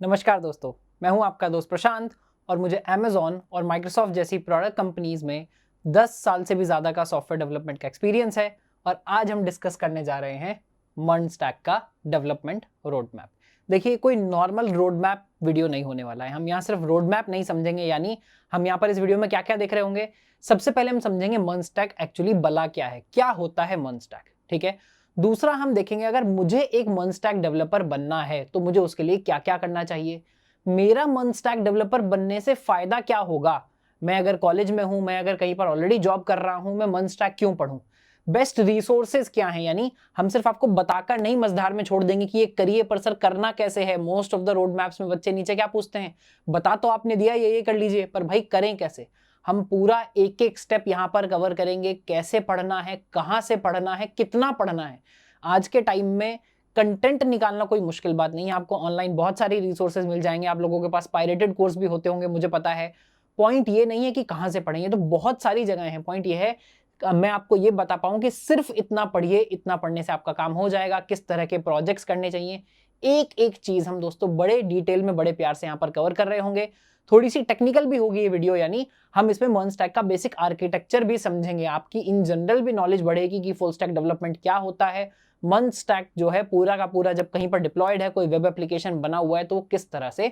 नमस्कार दोस्तों, मैं हूं आपका दोस्त प्रशांत और मुझे अमेज़न और माइक्रोसॉफ्ट जैसी प्रोडक्ट कंपनीज में 10 साल से भी ज़्यादा का सॉफ्टवेयर डेवलपमेंट का एक्सपीरियंस है और आज हम डिस्कस करने जा रहे हैं मर्न स्टैक का डेवलपमेंट रोड मैप। देखिए, कोई नॉर्मल रोड मैप वीडियो नहीं होने वाला है। हम यहाँ सिर्फ रोड मैप नहीं समझेंगे, यानी हम यहाँ पर इस वीडियो में क्या क्या देख रहे होंगे। सबसे पहले हम समझेंगे मर्न स्टैक एक्चुअली भला क्या है, क्या होता है मर्न स्टैक, ठीक है। दूसरा हम देखेंगे अगर मुझे एक मर्न स्टैक डेवलपर बनना है तो मुझे उसके लिए क्या क्या करना चाहिए, मेरा मर्न स्टैक डेवलपर बनने से फायदा क्या होगा, मैं अगर कॉलेज में हूं, मैं अगर कहीं पर ऑलरेडी जॉब कर रहा हूं, मैं मर्न स्टैक क्यों पढूं, बेस्ट रिसोर्सेज क्या हैं। यानी हम सिर्फ आपको बताकर नहीं मझधार में छोड़ देंगे कि ये करिए, पर सर करना कैसे है। Most of the road maps में बच्चे नीचे क्या पूछते हैं, बता तो आपने दिया ये कर लीजिए, पर भाई करें कैसे। हम पूरा एक एक स्टेप यहां पर कवर करेंगे, कैसे पढ़ना है, कहां से पढ़ना है, कितना पढ़ना है। आज के टाइम में कंटेंट निकालना कोई मुश्किल बात नहीं है, आपको ऑनलाइन बहुत सारी रिसोर्सेज मिल जाएंगे, आप लोगों के पास पायरेटेड कोर्स भी होते होंगे, मुझे पता है। पॉइंट ये नहीं है कि कहां से पढ़ेंगे, तो बहुत सारी जगह हैं। पॉइंट ये है मैं आपको ये बता पाऊं कि सिर्फ इतना पढ़िए, इतना पढ़ने से आपका काम हो जाएगा। किस तरह के प्रोजेक्ट्स करने चाहिए, एक एक चीज हम दोस्तों बड़े डिटेल में बड़े प्यार से यहाँ पर कवर कर रहे होंगे। थोड़ी सी टेक्निकल भी होगी ये वीडियो, यानी हम इसमें मर्न स्टैक का बेसिक आर्किटेक्चर भी समझेंगे, आपकी इन जनरल भी नॉलेज बढ़ेगी कि फुल स्टैक डेवलपमेंट क्या होता है। मर्न स्टैक जो है पूरा का पूरा जब कहीं पर डिप्लॉयड है, कोई वेब एप्लीकेशन बना हुआ है, तो किस तरह से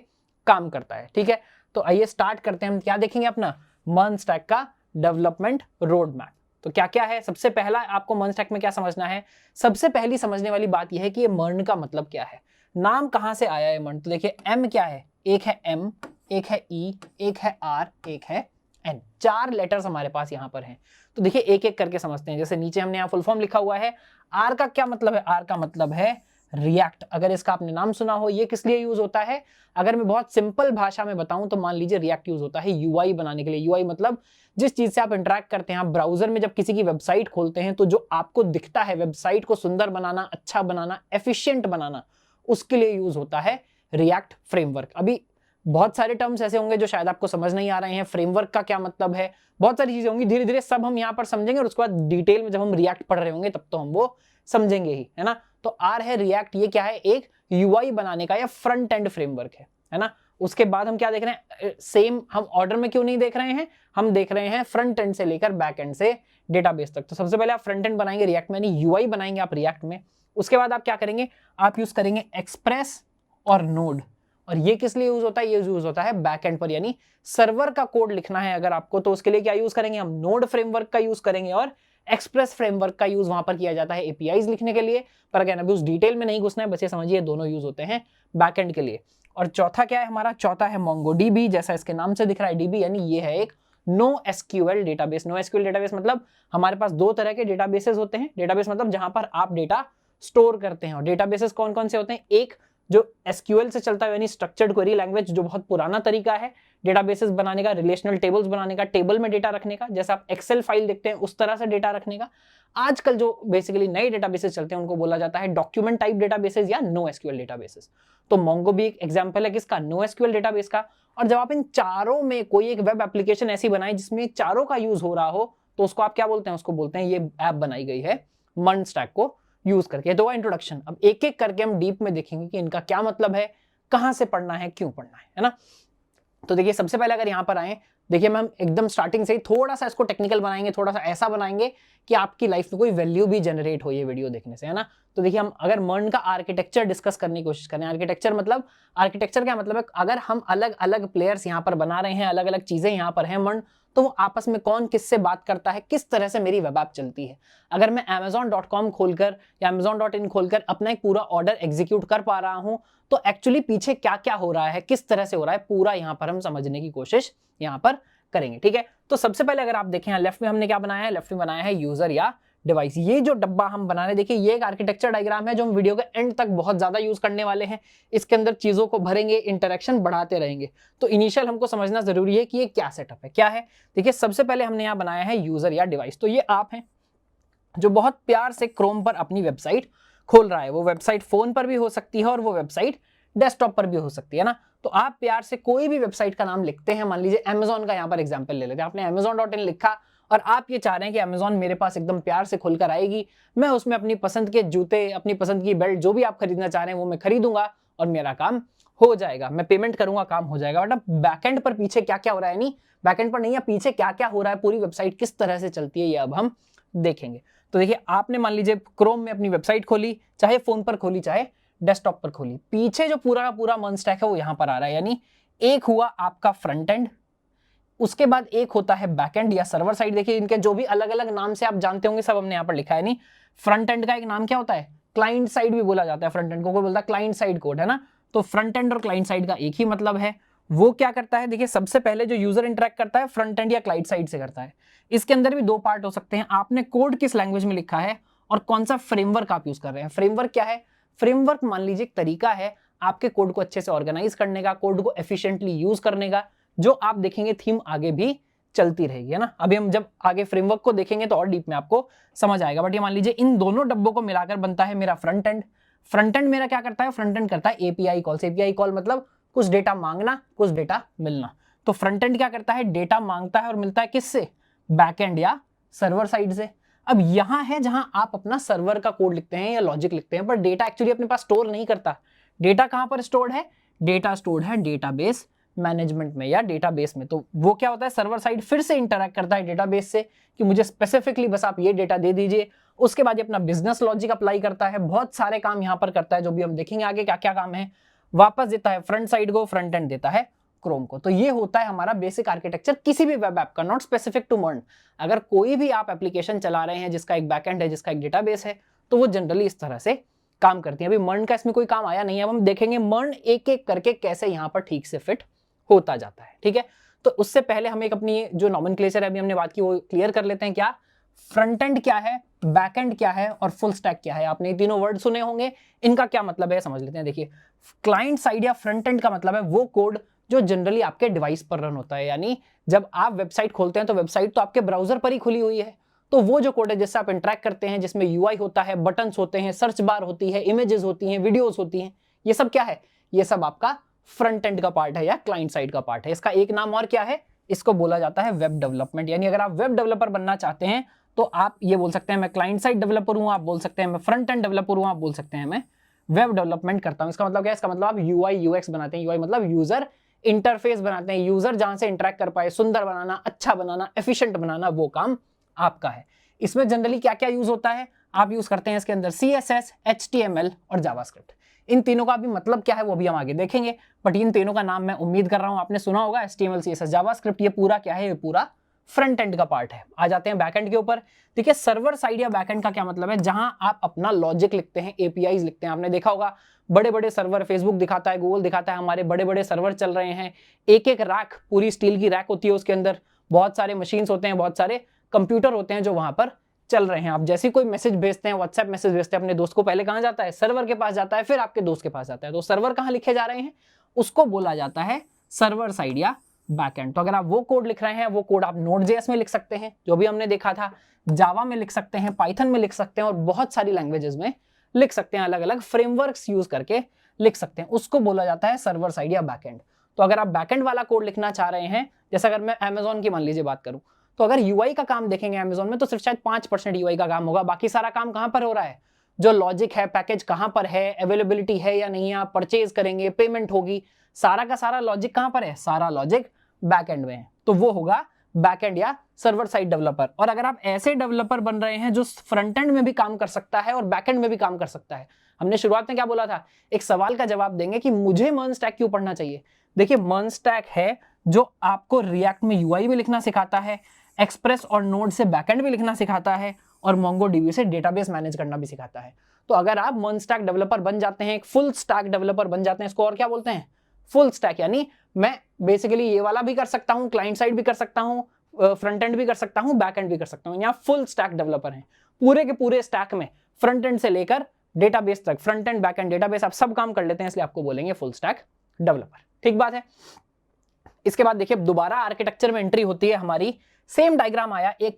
काम करता है, ठीक है। तो आइए स्टार्ट करते हैं। हम क्या देखेंगे, अपना मर्न स्टैक का डेवलपमेंट रोड मैप। तो क्या क्या है, सबसे पहला आपको मर्न स्टैक में क्या समझना है। सबसे पहली समझने वाली बात यह है कि ये मर्न का मतलब क्या है, नाम कहां से आया है मर्न। तो देखिए एम क्या है, एक है एम, एक है ई, एक है आर, एक है एन, 4 लेटर्स हमारे पास यहां पर हैं। तो देखिए एक एक करके समझते हैं। जैसे नीचे हमने यहाँ फुल फॉर्म लिखा हुआ है। आर का क्या मतलब है, आर का मतलब है रिएक्ट। अगर इसका आपने नाम सुना हो, ये किस लिए यूज होता है, अगर मैं बहुत सिंपल भाषा में बताऊं तो मान लीजिए रिएक्ट यूज होता है यूआई बनाने के लिए। यूआई मतलब जिस चीज से आप इंटरेक्ट करते हैं। आप ब्राउजर में जब किसी की वेबसाइट खोलते हैं तो जो आपको दिखता है, वेबसाइट को सुंदर बनाना, अच्छा बनाना, एफिशिएंट बनाना, उसके लिए यूज होता है रिएक्ट फ्रेमवर्क। अभी बहुत सारे टर्म्स ऐसे होंगे जो शायद आपको समझ नहीं आ रहे हैं, फ्रेमवर्क का क्या मतलब है, बहुत सारी चीजें होंगी, धीरे धीरे सब हम यहाँ पर समझेंगे और उसके बाद डिटेल में जब हम रिएक्ट पढ़ रहे होंगे तब तो हम वो समझेंगे ही, है ना। तो आर है रिएक्ट, ये क्या है, एक यूआई बनाने का या फ्रंट एंड फ्रेमवर्क है ना। उसके बाद हम क्या देख रहे हैं, सेम हम ऑर्डर में क्यों नहीं देख रहे हैं, हम देख रहे हैं फ्रंट एंड से लेकर बैक एंड से डेटाबेस तक। तो सबसे पहले आप फ्रंट एंड बनाएंगे रिएक्ट में, यानी यूआई बनाएंगे आप रिएक्ट में। उसके बाद आप क्या करेंगे, आप यूज करेंगे एक्सप्रेस और नोड। और ये किस लिए यूज होता है, ये यूज होता है बैक एंड पर, यानी सर्वर का कोड लिखना है अगर आपको, तो उसके लिए क्या यूज करेंगे, हम नोड फ्रेमवर्क का यूज करेंगे और एक्सप्रेस फ्रेमवर्क का यूज वहां पर किया जाता है एपीआईज लिखने के लिए। पर अगर अभी उस डिटेल में नहीं घुसना है, बस ये समझिए दोनों यूज होते हैं बैकएंड के लिए। और चौथा क्या है हमारा, चौथा है मोंगोडीबी। जैसा इसके नाम से दिख रहा है डीबी, यानी ये है एक no SQL database. No SQL database मतलब हमारे पास 2 तरह के डेटाबेसेस होते हैं। डेटाबेस मतलब जहां पर आप डेटा स्टोर करते हैं। और डेटाबेसेस कौन कौन से होते हैं, एक जो एसक्यूएल से चलता है यानी स्ट्रक्चर्ड क्वेरी लैंग्वेज, जो बहुत पुराना तरीका है डेटाबेसेस बनाने का, रिलेशनल टेबल्स बनाने का, टेबल में डेटा रखने का, जैसा आप एक्सेल फाइल देखते हैं उस तरह से डेटा रखने का। आजकल जो बेसिकली नए डेटाबेसेस चलते हैं उनको बोला जाता है डॉक्यूमेंट टाइप डेटाबेसेस या नो एसक्यूएल डेटाबेसेस। तो मोंगो भी एक एग्जांपल है किसका, नो एसक्यूएल डेटाबेस का। और जब आप इन चारों में कोई एक वेब एप्लीकेशन ऐसी बनाए जिसमें चारों का यूज हो रहा हो, तो उसको आप क्या बोलते हैं, उसको बोलते हैं ये ऐप बनाई गई है मर्न स्टैक को यूज करके। तो इंट्रोडक्शन, अब एक एक करके हम डीप में देखेंगे कि इनका क्या मतलब है, कहां से पढ़ना है, क्यों पढ़ना है ना। तो देखिए सबसे पहले अगर यहां पर आए, देखिए मैम एकदम स्टार्टिंग से ही थोड़ा सा इसको टेक्निकल बनाएंगे, थोड़ा सा ऐसा बनाएंगे कि आपकी लाइफ में कोई वैल्यू भी जनरेट हो ये वीडियो देखने से, है ना। तो देखिए हम अगर मर्न का आर्किटेक्चर डिस्कस करने की कोशिश करें, आर्किटेक्चर मतलब, आर्किटेक्चर क्या मतलब है, अगर हम अलग अलग प्लेयर्स यहां पर बना रहे हैं, अलग अलग चीजें यहां पर हैं मर्न, तो वो आपस में कौन किससे बात करता है, किस तरह से मेरी वेब ऐप चलती है। अगर मैं amazon.com खोलकर या amazon.in खोलकर अपना एक पूरा ऑर्डर एग्जीक्यूट कर पा रहा हूं, तो एक्चुअली पीछे क्या क्या हो रहा है, किस तरह से हो रहा है, पूरा यहां पर हम समझने की कोशिश यहां पर करेंगे, ठीक है। तो सबसे पहले अगर आप देखें लेफ्ट में हमने क्या बनाया है, लेफ्ट में बनाया है यूजर या डिवाइस। ये जो डब्बा हम बना रहे हैं, देखिए ये एक आर्किटेक्चर डायग्राम है जो हम वीडियो के एंड तक बहुत ज्यादा यूज करने वाले हैं। इसके अंदर चीजों को भरेंगे, इंटरेक्शन बढ़ाते रहेंगे। तो इनिशियल हमको समझना जरूरी है कि ये क्या सेटअप है, क्या है। देखिए सबसे पहले हमने यहाँ बनाया है यूजर या डिवाइस। तो ये आप हैं जो बहुत प्यार से क्रोम पर अपनी वेबसाइट खोल रहा है। वो वेबसाइट फोन पर भी हो सकती है और वो वेबसाइट डेस्कटॉप पर भी हो सकती है ना। तो आप प्यार से कोई भी वेबसाइट का नाम लिखते हैं, मान लीजिए अमेज़न का यहाँ पर एग्जांपल ले लेते हैं, आपने amazon.in लिखा और आप ये चाह रहे हैं कि अमेज़न मेरे पास एकदम प्यार से खुलकर आएगी, मैं उसमें अपनी पसंद के जूते, अपनी पसंद की बेल्ट, जो भी आप खरीदना चाह रहे हैं वो मैं खरीदूंगा और मेरा काम हो जाएगा, मैं पेमेंट करूंगा, काम हो जाएगा। बट अब बैकएंड पर पीछे क्या क्या हो रहा है, नहीं बैकएंड पर नहीं है, पीछे क्या क्या हो रहा है, पूरी वेबसाइट किस तरह से चलती है, ये अब हम देखेंगे। तो देखिए, आपने मान लीजिए क्रोम में अपनी वेबसाइट खोली, चाहे फोन पर खोली चाहे डेस्कटॉप पर खोली, पीछे जो पूरा का पूरा MERN स्टैक है वो यहां पर आ रहा है। यानी एक हुआ आपका फ्रंट एंड, उसके बाद एक होता है बैकएंड या सर्वर साइड। देखिए, इनके जो भी अलग अलग नाम से आप जानते होंगे सब हमने यहाँ पर लिखा है। नहीं, फ्रंट एंड का एक नाम क्या होता है, क्लाइंट साइड भी बोला जाता है फ्रंट एंड को, कोई बोलता है क्लाइंट साइड कोड, है ना। तो फ्रंट एंड और क्लाइंट साइड का एक ही मतलब है। वो क्या करता है, देखिए सबसे पहले जो यूजर इंटरेक्ट करता है फ्रंट एंड या क्लाइंट साइड से करता है। इसके अंदर भी दो पार्ट हो सकते हैं, आपने कोड किस लैंग्वेज में लिखा है और कौन सा फ्रेमवर्क आप यूज कर रहे हैं। फ्रेमवर्क क्या है, फ्रेमवर्क मान लीजिए एक तरीका है आपके कोड को अच्छे से ऑर्गेनाइज करने का, कोड को एफिशिएंटली यूज करने का, जो आप देखेंगे थीम आगे भी चलती रहेगी, है ना। अभी हम जब आगे फ्रेमवर्क को देखेंगे तो और डीप में आपको समझ आएगा। बट ये मान लीजिए इन दोनों डब्बों को मिलाकर बनता है मेरा फ्रंट एंड। फ्रंट एंड मेरा क्या करता है, फ्रंट एंड करता है एपीआई कॉल। एपीआई कॉल मतलब कुछ डेटा मांगना, कुछ डेटा मिलना। तो फ्रंट एंड क्या करता है, डेटा मांगता है और मिलता है किससे, बैकएंड या सर्वर साइड से। अब यहां है जहां आप अपना सर्वर का कोड लिखते हैं या लॉजिक लिखते हैं, पर डेटा एक्चुअली अपने पास स्टोर नहीं करता। डेटा कहां पर स्टोर्ड है, डेटा स्टोर्ड है डेटाबेस मैनेजमेंट में या डेटाबेस में। तो वो क्या होता है, सर्वर साइड फिर से इंटरैक्ट करता है डेटाबेस से कि मुझे स्पेसिफिकली बस आप ये डेटा दे दीजिए। उसके बाद ये अपना बिजनेस लॉजिक अप्लाई करता है, बहुत सारे काम यहां पर करता है, जो भी हम देखेंगे आगे क्या क्या काम है। वापस देता है फ्रंट साइड को, फ्रंट एंड देता है क्रोम को। तो ये होता है हमारा बेसिक आर्किटेक्चर किसी भी वेब ऐप का, नॉट स्पेसिफिक टू MERN। अगर कोई भी आप एप्लीकेशन चला रहे हैं जिसका एक बैकएंड है, जिसका एक डेटाबेस है, तो वो जनरली इस तरह से काम करती है। अभी MERN का इसमें कोई काम आया नहीं है, अब हम देखेंगे MERN एक एक करके कैसे यहाँ पर ठीक से फिट होता जाता है, ठीक है। तो उससे पहले हम एक अपनी जो नॉमेनक्लेचर है अभी हमने बात की वो क्लियर कर लेते हैं। क्या फ्रंट एंड क्या है, बैक एंड क्या है और फुल स्टैक क्या है। आपने ये तीनों वर्ड सुने होंगे, इनका क्या मतलब है समझ लेते हैं। देखिए, क्लाइंट साइड या फ्रंट एंड का मतलब है वो कोड जो जनरली आपके डिवाइस पर रन होता है। यानी जब आप वेबसाइट खोलते हैं तो वेबसाइट तो आपके ब्राउजर पर ही खुली हुई है, तो वो जो कोड है जिससे आप इंटरेक्ट करते हैं, जिसमें यूआई होता है, बटन्स होते हैं, सर्च बार होती है, इमेजेस होती हैं, वीडियोस होती हैं, ये सब क्या है, ये सब आपका फ्रंट एंड का पार्ट है या क्लाइंट साइड का पार्ट है। इसका एक नाम और क्या है, इसको बोला जाता है वेब डेवलपमेंट। यानी अगर आप वेब डेवलपर बनना चाहते हैं तो आप ये बोल सकते हैं मैं क्लाइंट साइड डेवलपर हूं, आप बोल सकते हैं मैं फ्रंट एंड डेवलपर हूं, आप बोल सकते हैं मैं वेब डेवलपमेंट करता हूं। इसका मतलब क्या है, इसका मतलब आप यूआई यूएक्स बनाते हैं। यूआई मतलब यूजर इंटरफेस बनाते हैं, यूजर जहां से इंटरेक्ट कर पाए, सुंदर बनाना, अच्छा बनाना, एफिशिएंट बनाना, वो काम आपका है। इसमें जनरली क्या क्या यूज होता है, आप यूज करते हैं इसके अंदर CSS, HTML और जावास्क्रिप्ट। इन तीनों का भी मतलब क्या है वो भी हम आगे देखेंगे, बट इन तीनों का नाम मैं उम्मीद कर रहा हूं आपने सुना होगा, HTML, CSS, जावास्क्रिप्ट। ये पूरा क्या है, ये पूरा फ्रंट एंड का पार्ट है। आ जाते हैं बैक एंड के ऊपर। देखिए, सर्वर साइड या बैक एंड का क्या मतलब है, जहां आप अपना लॉजिक लिखते हैं, एपीआईज लिखते हैं। आपने देखा होगा बड़े बड़े सर्वर, फेसबुक दिखाता है, गूगल दिखाता है, हमारे बड़े बड़े सर्वर चल रहे हैं, एक एक रैक, पूरी स्टील की रैक होती है, उसके अंदर बहुत सारे मशीन्स होते हैं, बहुत सारे कंप्यूटर होते हैं जो वहां पर चल रहे हैं। आप जैसे कोई मैसेज भेजते हैं, व्हाट्सएप मैसेज भेजते हैं अपने दोस्त को, पहले कहां जाता है, सर्वर के पास जाता है, फिर आपके दोस्त के पास जाता है। तो सर्वर कहां लिखे जा रहे हैं, उसको बोला जाता है सर्वर साइड या बैकएंड। तो अगर आप वो कोड लिख रहे हैं, वो कोड आप Node.js में लिख सकते हैं, जो भी हमने देखा था, जावा में लिख सकते हैं, पाइथन में लिख सकते हैं, और बहुत सारी लैंग्वेजेस में लिख सकते हैं, अलग अलग फ्रेमवर्क्स यूज करके लिख सकते हैं। उसको बोला जाता है सर्वर साइड या बैकएंड। तो अगर आप बैकएंड वाला कोड लिखना चाह रहे हैं, जैसे अगर मैं Amazon की मान लीजिए बात करूं, तो अगर यूआई का काम देखेंगे Amazon में तो सिर्फ शायद 5% यूआई का काम होगा, बाकी सारा काम कहां पर हो रहा है, जो लॉजिक है, पैकेज कहां पर है, अवेलेबिलिटी है या नहीं, आप परचेज करेंगे, पेमेंट होगी, सारा का सारा लॉजिक कहां पर है, सारा लॉजिक बैकएंड में है। तो वो होगा बैकएंड या सर्वर साइड डेवलपर। और अगर आप ऐसे डेवलपर बन रहे हैं जो फ्रंट एंड में भी काम कर सकता है और बैकएंड में भी काम कर सकता है, हमने शुरुआत में क्या बोला था, एक सवाल का जवाब देंगे कि मुझे MERN स्टैक क्यों पढ़ना चाहिए। देखिए, MERN स्टैक है जो आपको रिएक्ट में यूआई भी लिखना सिखाता है, एक्सप्रेस और नोड से बैकएंड भी लिखना सिखाता है, और MongoDB से डेटाबेस मैनेज करना भी सिखाता है। तो अगर आप MERN स्टैक डेवलपर बन जाते हैं, एक फुल स्टैक डेवलपर बन जाते हैं, इसको और क्या बोलते हैं, फुल स्टैक। यानी मैं बेसिकली ये वाला भी कर सकता हूं, क्लाइंट साइड भी कर सकता हूं, फ्रंट एंड भी कर सकता हूं, बैक एंड भी कर सकता हूं। यहाँ फुल स्टैक डेवलपर हैं, पूरे के पूरे स्टैक में फ्रंट एंड से लेकर डेटाबेस तक, front end, back and, database, आप सब काम कर लेते हैं, इसलिए आपको बोलेंगे फुल स्टैक डेवलपर। ठीक बात है। इसके बाद देखिए, दोबारा आर्किटेक्चर में एंट्री होती है हमारी, सेम डायग्राम आया, एक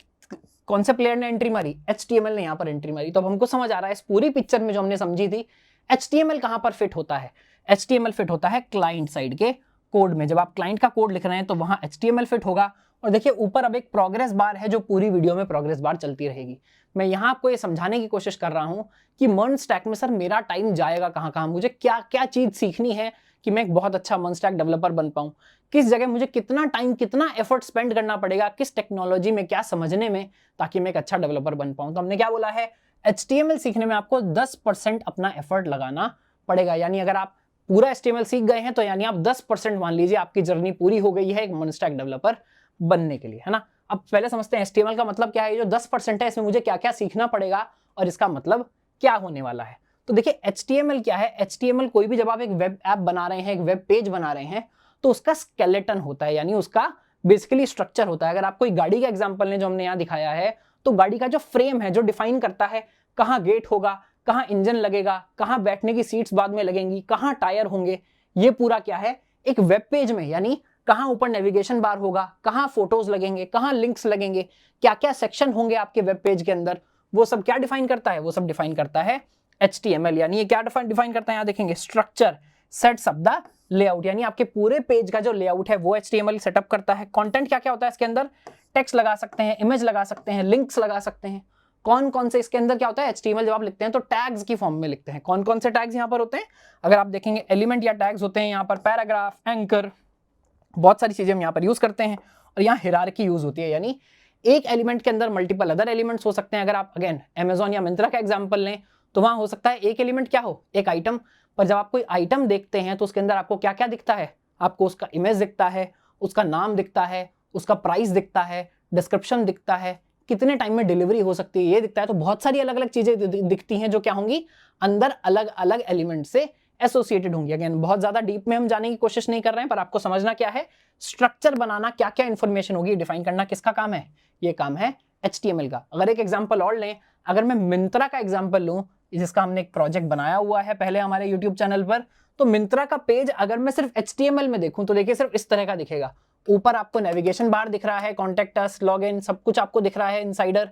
कॉन्सेप्ट लेयर ने एंट्री मारी, HTML ने यहां पर एंट्री मारी। तो अब हमको समझ आ रहा है इस पूरी पिक्चर में जो हमने समझी थी, HTML कहां पर फिट होता है, HTML फिट होता है क्लाइंट साइड के कोड में। जब आप क्लाइंट का कोड लिख रहे हैं तो वहां HTML फिट होगा। और देखिए, ऊपर अब एक प्रोग्रेस बार है जो पूरी वीडियो में प्रोग्रेस बार चलती रहेगी। मैं यहां आपको ये समझाने की कोशिश कर रहा हूं कि MERN स्टैक में सर मेरा टाइम जाएगा कहां कहां, मुझे क्या क्या चीज सीखनी है, कि मैं एक बहुत अच्छा फुल स्टैक डेवलपर बन पाऊं, किस जगह मुझे कितना टाइम कितना एफर्ट स्पेंड करना पड़ेगा, किस टेक्नोलॉजी में क्या समझने में, ताकि मैं एक अच्छा डेवलपर बन पाऊं। तो हमने क्या बोला है, HTML सीखने में आपको 10% अपना एफर्ट लगाना पड़ेगा। यानी अगर आप पूरा HTML सीख गए हैं तो यानी आप 10% मान लीजिए आपकी जर्नी पूरी हो गई है एक फुल स्टैक डेवलपर बनने के लिए, है ना। अब पहले समझते हैं HTML का मतलब क्या है। जो 10% है इसमें मुझे क्या क्या सीखना पड़ेगा और इसका मतलब क्या होने वाला है। तो देखिए HTML क्या है। HTML कोई भी जब आप एक वेब ऐप बना रहे हैं, एक वेब पेज बना रहे हैं, तो उसका स्केलेटन होता है, यानी उसका बेसिकली स्ट्रक्चर होता है। अगर आप कोई गाड़ी का एग्जांपल लें जो हमने यहाँ दिखाया है, तो गाड़ी का जो फ्रेम है जो डिफाइन करता है कहाँ गेट होगा, कहाँ इंजन लगेगा, कहाँ बैठने की सीट्स बाद में लगेंगी, कहाँ टायर होंगे, ये पूरा क्या है एक वेब पेज में, यानी कहाँ ऊपर नेविगेशन बार होगा, कहाँ फोटोज लगेंगे, कहाँ लिंक्स लगेंगे, क्या क्या सेक्शन होंगे आपके वेब पेज के अंदर, वो सब क्या डिफाइन करता है, वो सब डिफाइन करता है HTML। यानी ये क्या डिफाइन करता है, यहाँ देखेंगे structure sets up the layout, यानी आपके पूरे पेज का जो लेआउट है वो HTML सेटअप करता है। कंटेंट क्या क्या होता है इसके अंदर, टेक्स्ट लगा सकते हैं, इमेज लगा सकते हैं, लिंक्स लगा सकते हैं। कौन कौन से इसके अंदर क्या होता है, HTML जब आप लिखते हैं तो टैग्स की फॉर्म में लिखते हैं। कौन कौन से टैग्स यहाँ पर होते हैं, अगर आप देखेंगे एलिमेंट या टैग्स होते हैं यहाँ पर, पैराग्राफ, एंकर, बहुत सारी चीजें हम यहाँ पर यूज करते हैं। और यहाँ हिरार्की यूज होती है, यानी एक एलिमेंट के अंदर मल्टीपल अदर एलिमेंट्स हो सकते हैं। अगर आप अगेन अमेजॉन या मिंत्रा का एग्जांपल लें तो वहां हो सकता है एक एलिमेंट क्या हो, एक आइटम, पर जब आप कोई आइटम देखते हैं तो उसके अंदर आपको क्या क्या दिखता है, आपको उसका इमेज दिखता है, उसका नाम दिखता है, उसका प्राइस दिखता है, डिस्क्रिप्शन दिखता है, कितने टाइम में डिलीवरी हो सकती है ये दिखता है। तो बहुत सारी अलग अलग चीजें दिखती हैं जो क्या होंगी, अंदर अलग अलग एलिमेंट से एसोसिएटेड होंगी। अगेन बहुत ज्यादा डीप में हम जाने की कोशिश नहीं कर रहे हैं, पर आपको समझना क्या है, स्ट्रक्चर बनाना, क्या क्या इंफॉर्मेशन होगी डिफाइन करना किसका काम है, ये काम है HTML का। अगर एक एग्जांपल और लें, अगर मैं मिंत्रा का एग्जांपल लूं जिसका हमने एक प्रोजेक्ट बनाया हुआ है पहले हमारे यूट्यूब चैनल पर, तो मिंत्रा का पेज अगर मैं सिर्फ HTML में देखूं तो देखिए सिर्फ इस तरह का दिखेगा। ऊपर आपको नेविगेशन बार दिख रहा है, कॉन्टेक्ट अस, लॉगिन, सब कुछ आपको दिख रहा है, इनसाइडर,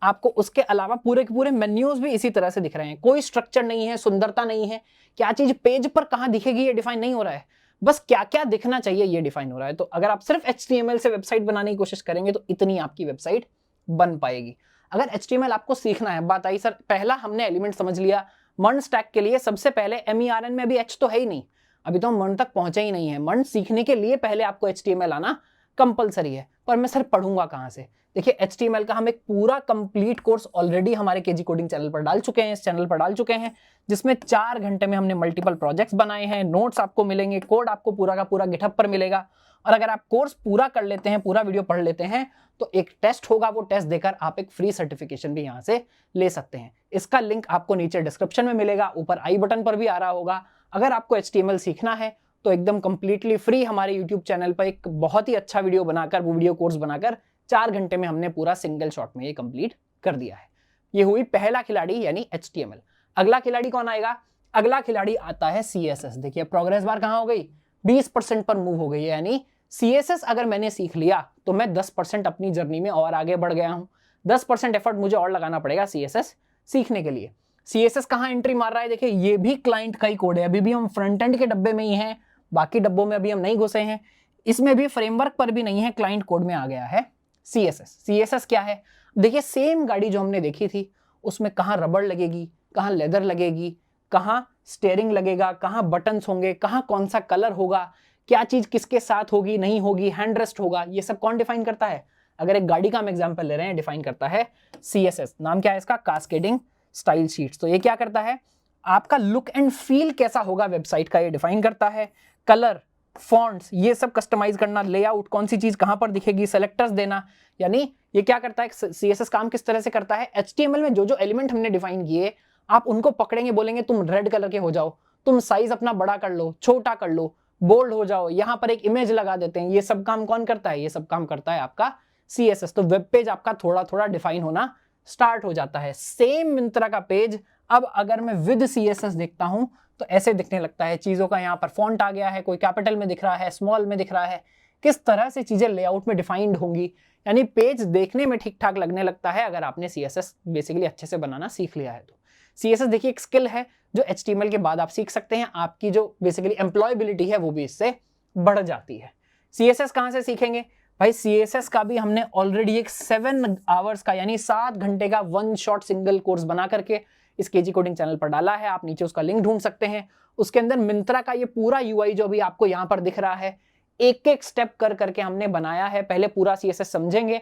आपको उसके अलावा पूरे के पूरे मेन्यूज भी इसी तरह से दिख रहे हैं। कोई स्ट्रक्चर नहीं है, सुंदरता नहीं है, क्या चीज पेज पर कहां दिखेगी ये डिफाइन नहीं हो रहा है, बस क्या क्या दिखना चाहिए ये डिफाइन हो रहा है। तो अगर आप सिर्फ HTML से वेबसाइट बनाने की कोशिश करेंगे तो इतनी आपकी वेबसाइट बन पाएगी। अगर HTML आपको सीखना है, बात आई सर पहला हमने एलिमेंट समझ लिया, मर्न स्टैक के लिए सबसे पहले MERN में अभी H तो है ही नहीं, अभी तो हम मर्न तक पहुंचे ही नहीं है। मर्न सीखने के लिए पहले आपको HTML आना कंपलसरी है, पर मैं सर पढ़ूंगा कहां से। देखिए HTML का हम एक पूरा कंप्लीट कोर्स ऑलरेडी हमारे केजी कोडिंग चैनल पर डाल चुके हैं, इस चैनल पर डाल चुके हैं, जिसमें 4 घंटे में हमने मल्टीपल प्रोजेक्ट्स बनाए हैं, नोट्स आपको मिलेंगे, कोड आपको पूरा का पूरा गिटहब पर मिलेगा। और अगर आप कोर्स पूरा कर लेते हैं, पूरा वीडियो पढ़ लेते हैं, तो एक टेस्ट होगा, वो टेस्ट देकर आप एक फ्री सर्टिफिकेशन भी यहां से ले सकते हैं। इसका लिंक आपको नीचे डिस्क्रिप्शन में मिलेगा, ऊपर आई बटन पर भी आ रहा होगा। अगर आपको HTML सीखना है तो एकदम कंप्लीटली फ्री हमारे YouTube चैनल पर एक बहुत ही अच्छा वीडियो बनाकर, वो वीडियो कोर्स बनाकर 4 घंटे में हमने पूरा सिंगल शॉट में ये कंप्लीट कर दिया है। ये हुई पहला खिलाड़ी यानी HTML। अगला खिलाड़ी कौन आएगा, अगला खिलाड़ी आता है CSS। देखिए प्रोग्रेस बार कहां हो गई, 20% पर मूव हो गई है, यानी CSS अगर मैंने सीख लिया तो मैं 10% अपनी जर्नी में और आगे बढ़ गया हूं। 10% एफर्ट मुझे और लगाना पड़ेगा CSS सीखने के लिए। CSS कहां एंट्री मार रहा है, देखिए ये भी क्लाइंट का ही कोड है, अभी भी हम फ्रंट एंड के डब्बे में ही हैं, बाकी डब्बों में अभी हम नहीं घुसे हैं, इसमें भी फ्रेमवर्क पर भी नहीं है, क्लाइंट कोड में आ गया है CSS। CSS क्या है, देखिए सेम गाड़ी जो हमने देखी थी उसमें कहाँ रबड़ लगेगी, कहाँ लेदर लगेगी, कहाँ स्टीयरिंग लगेगा, कहाँ बटन्स होंगे, कहाँ कौन सा कलर होगा, क्या चीज किसके साथ होगी नहीं होगी, हैंड रेस्ट होगा, ये सब कौन डिफाइन करता है। अगर एक गाड़ी का हम एग्जांपल ले रहे हैं, डिफाइन करता है CSS। नाम क्या है इसका, कास्केडिंग स्टाइल शीट्स। तो ये क्या करता है, आपका लुक एंड फील कैसा होगा वेबसाइट का ये डिफाइन करता है। कलर, फॉन्ट्स, ये सब कस्टमाइज करना, लेआउट, कौन सी चीज कहां पर दिखेगी, सेलेक्टर्स देना, यानी ये क्या करता है, CSS काम किस तरह से करता है। HTML में जो जो एलिमेंट हमने डिफाइन किए आप उनको पकड़ेंगे, बोलेंगे तुम रेड कलर के हो जाओ, तुम साइज अपना बड़ा कर लो, छोटा कर लो, बोल्ड हो जाओ, यहां पर एक इमेज लगा देते हैं। ये सब काम कौन करता है, ये सब काम करता है आपका CSS। तो वेब पेज आपका थोड़ा थोड़ा डिफाइन होना स्टार्ट हो जाता है। सेम मिंत्रा का पेज अब अगर मैं विद CSS देखता हूं तो ऐसे दिखने लगता है, चीजों का यहाँ पर फॉन्ट आ गया है, कोई कैपिटल में दिख रहा है, स्मॉल में दिख रहा है, किस तरह से चीजें लेआउट में डिफाइंड होंगी, यानी पेज देखने में ठीक ठाक लगने लगता है अगर आपने CSS बेसिकली अच्छे से बनाना सीख लिया है तो। CSS देखिए एक स्किल है जो HTML के बाद आप सीख सकते हैं, आपकी जो बेसिकली एम्प्लॉयबिलिटी है वो भी इससे बढ़ जाती है। CSS कहां से सीखेंगे भाई, CSS का भी हमने ऑलरेडी एक 7 आवर्स का यानी 7 घंटे का वन शॉट सिंगल कोर्स बना करके इस केजी कोडिंग चैनल पर डाला है, आप नीचे उसका लिंक ढूंढ सकते हैं। उसके अंदर मिंत्रा का ये पूरा यूआई जो अभी आपको यहाँ पर दिख रहा है, एक एक स्टेप कर करके हमने बनाया है। पहले पूरा सीएसएस समझेंगे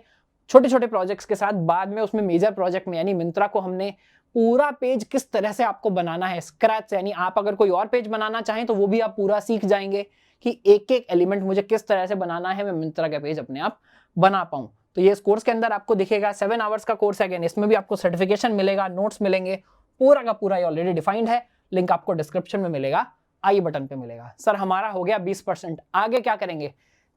छोटे छोटे प्रोजेक्ट्स के साथ, बाद में उसमें मेजर प्रोजेक्ट में यानी मिंत्रा को हमने पूरा पेज किस तरह से आपको बनाना है स्क्रैच, यानी आप अगर कोई और पेज बनाना चाहें तो वो भी आप पूरा सीख जाएंगे कि एक एक एलिमेंट मुझे किस तरह से बनाना है, मैं मिंत्रा का पेज अपने आप बना पाऊं। तो ये इस कोर्स के अंदर आपको दिखेगा, 7 आवर्स का कोर्स है। अगेन इसमें भी आपको सर्टिफिकेशन मिलेगा, नोट्स मिलेंगे, पूरा का पूरा ये ऑलरेडी डिफाइंड है। लिंक आपको डिस्क्रिप्शन में मिलेगा, आई बटन पे मिलेगा। सर हमारा हो गया 20%, आगे क्या करेंगे?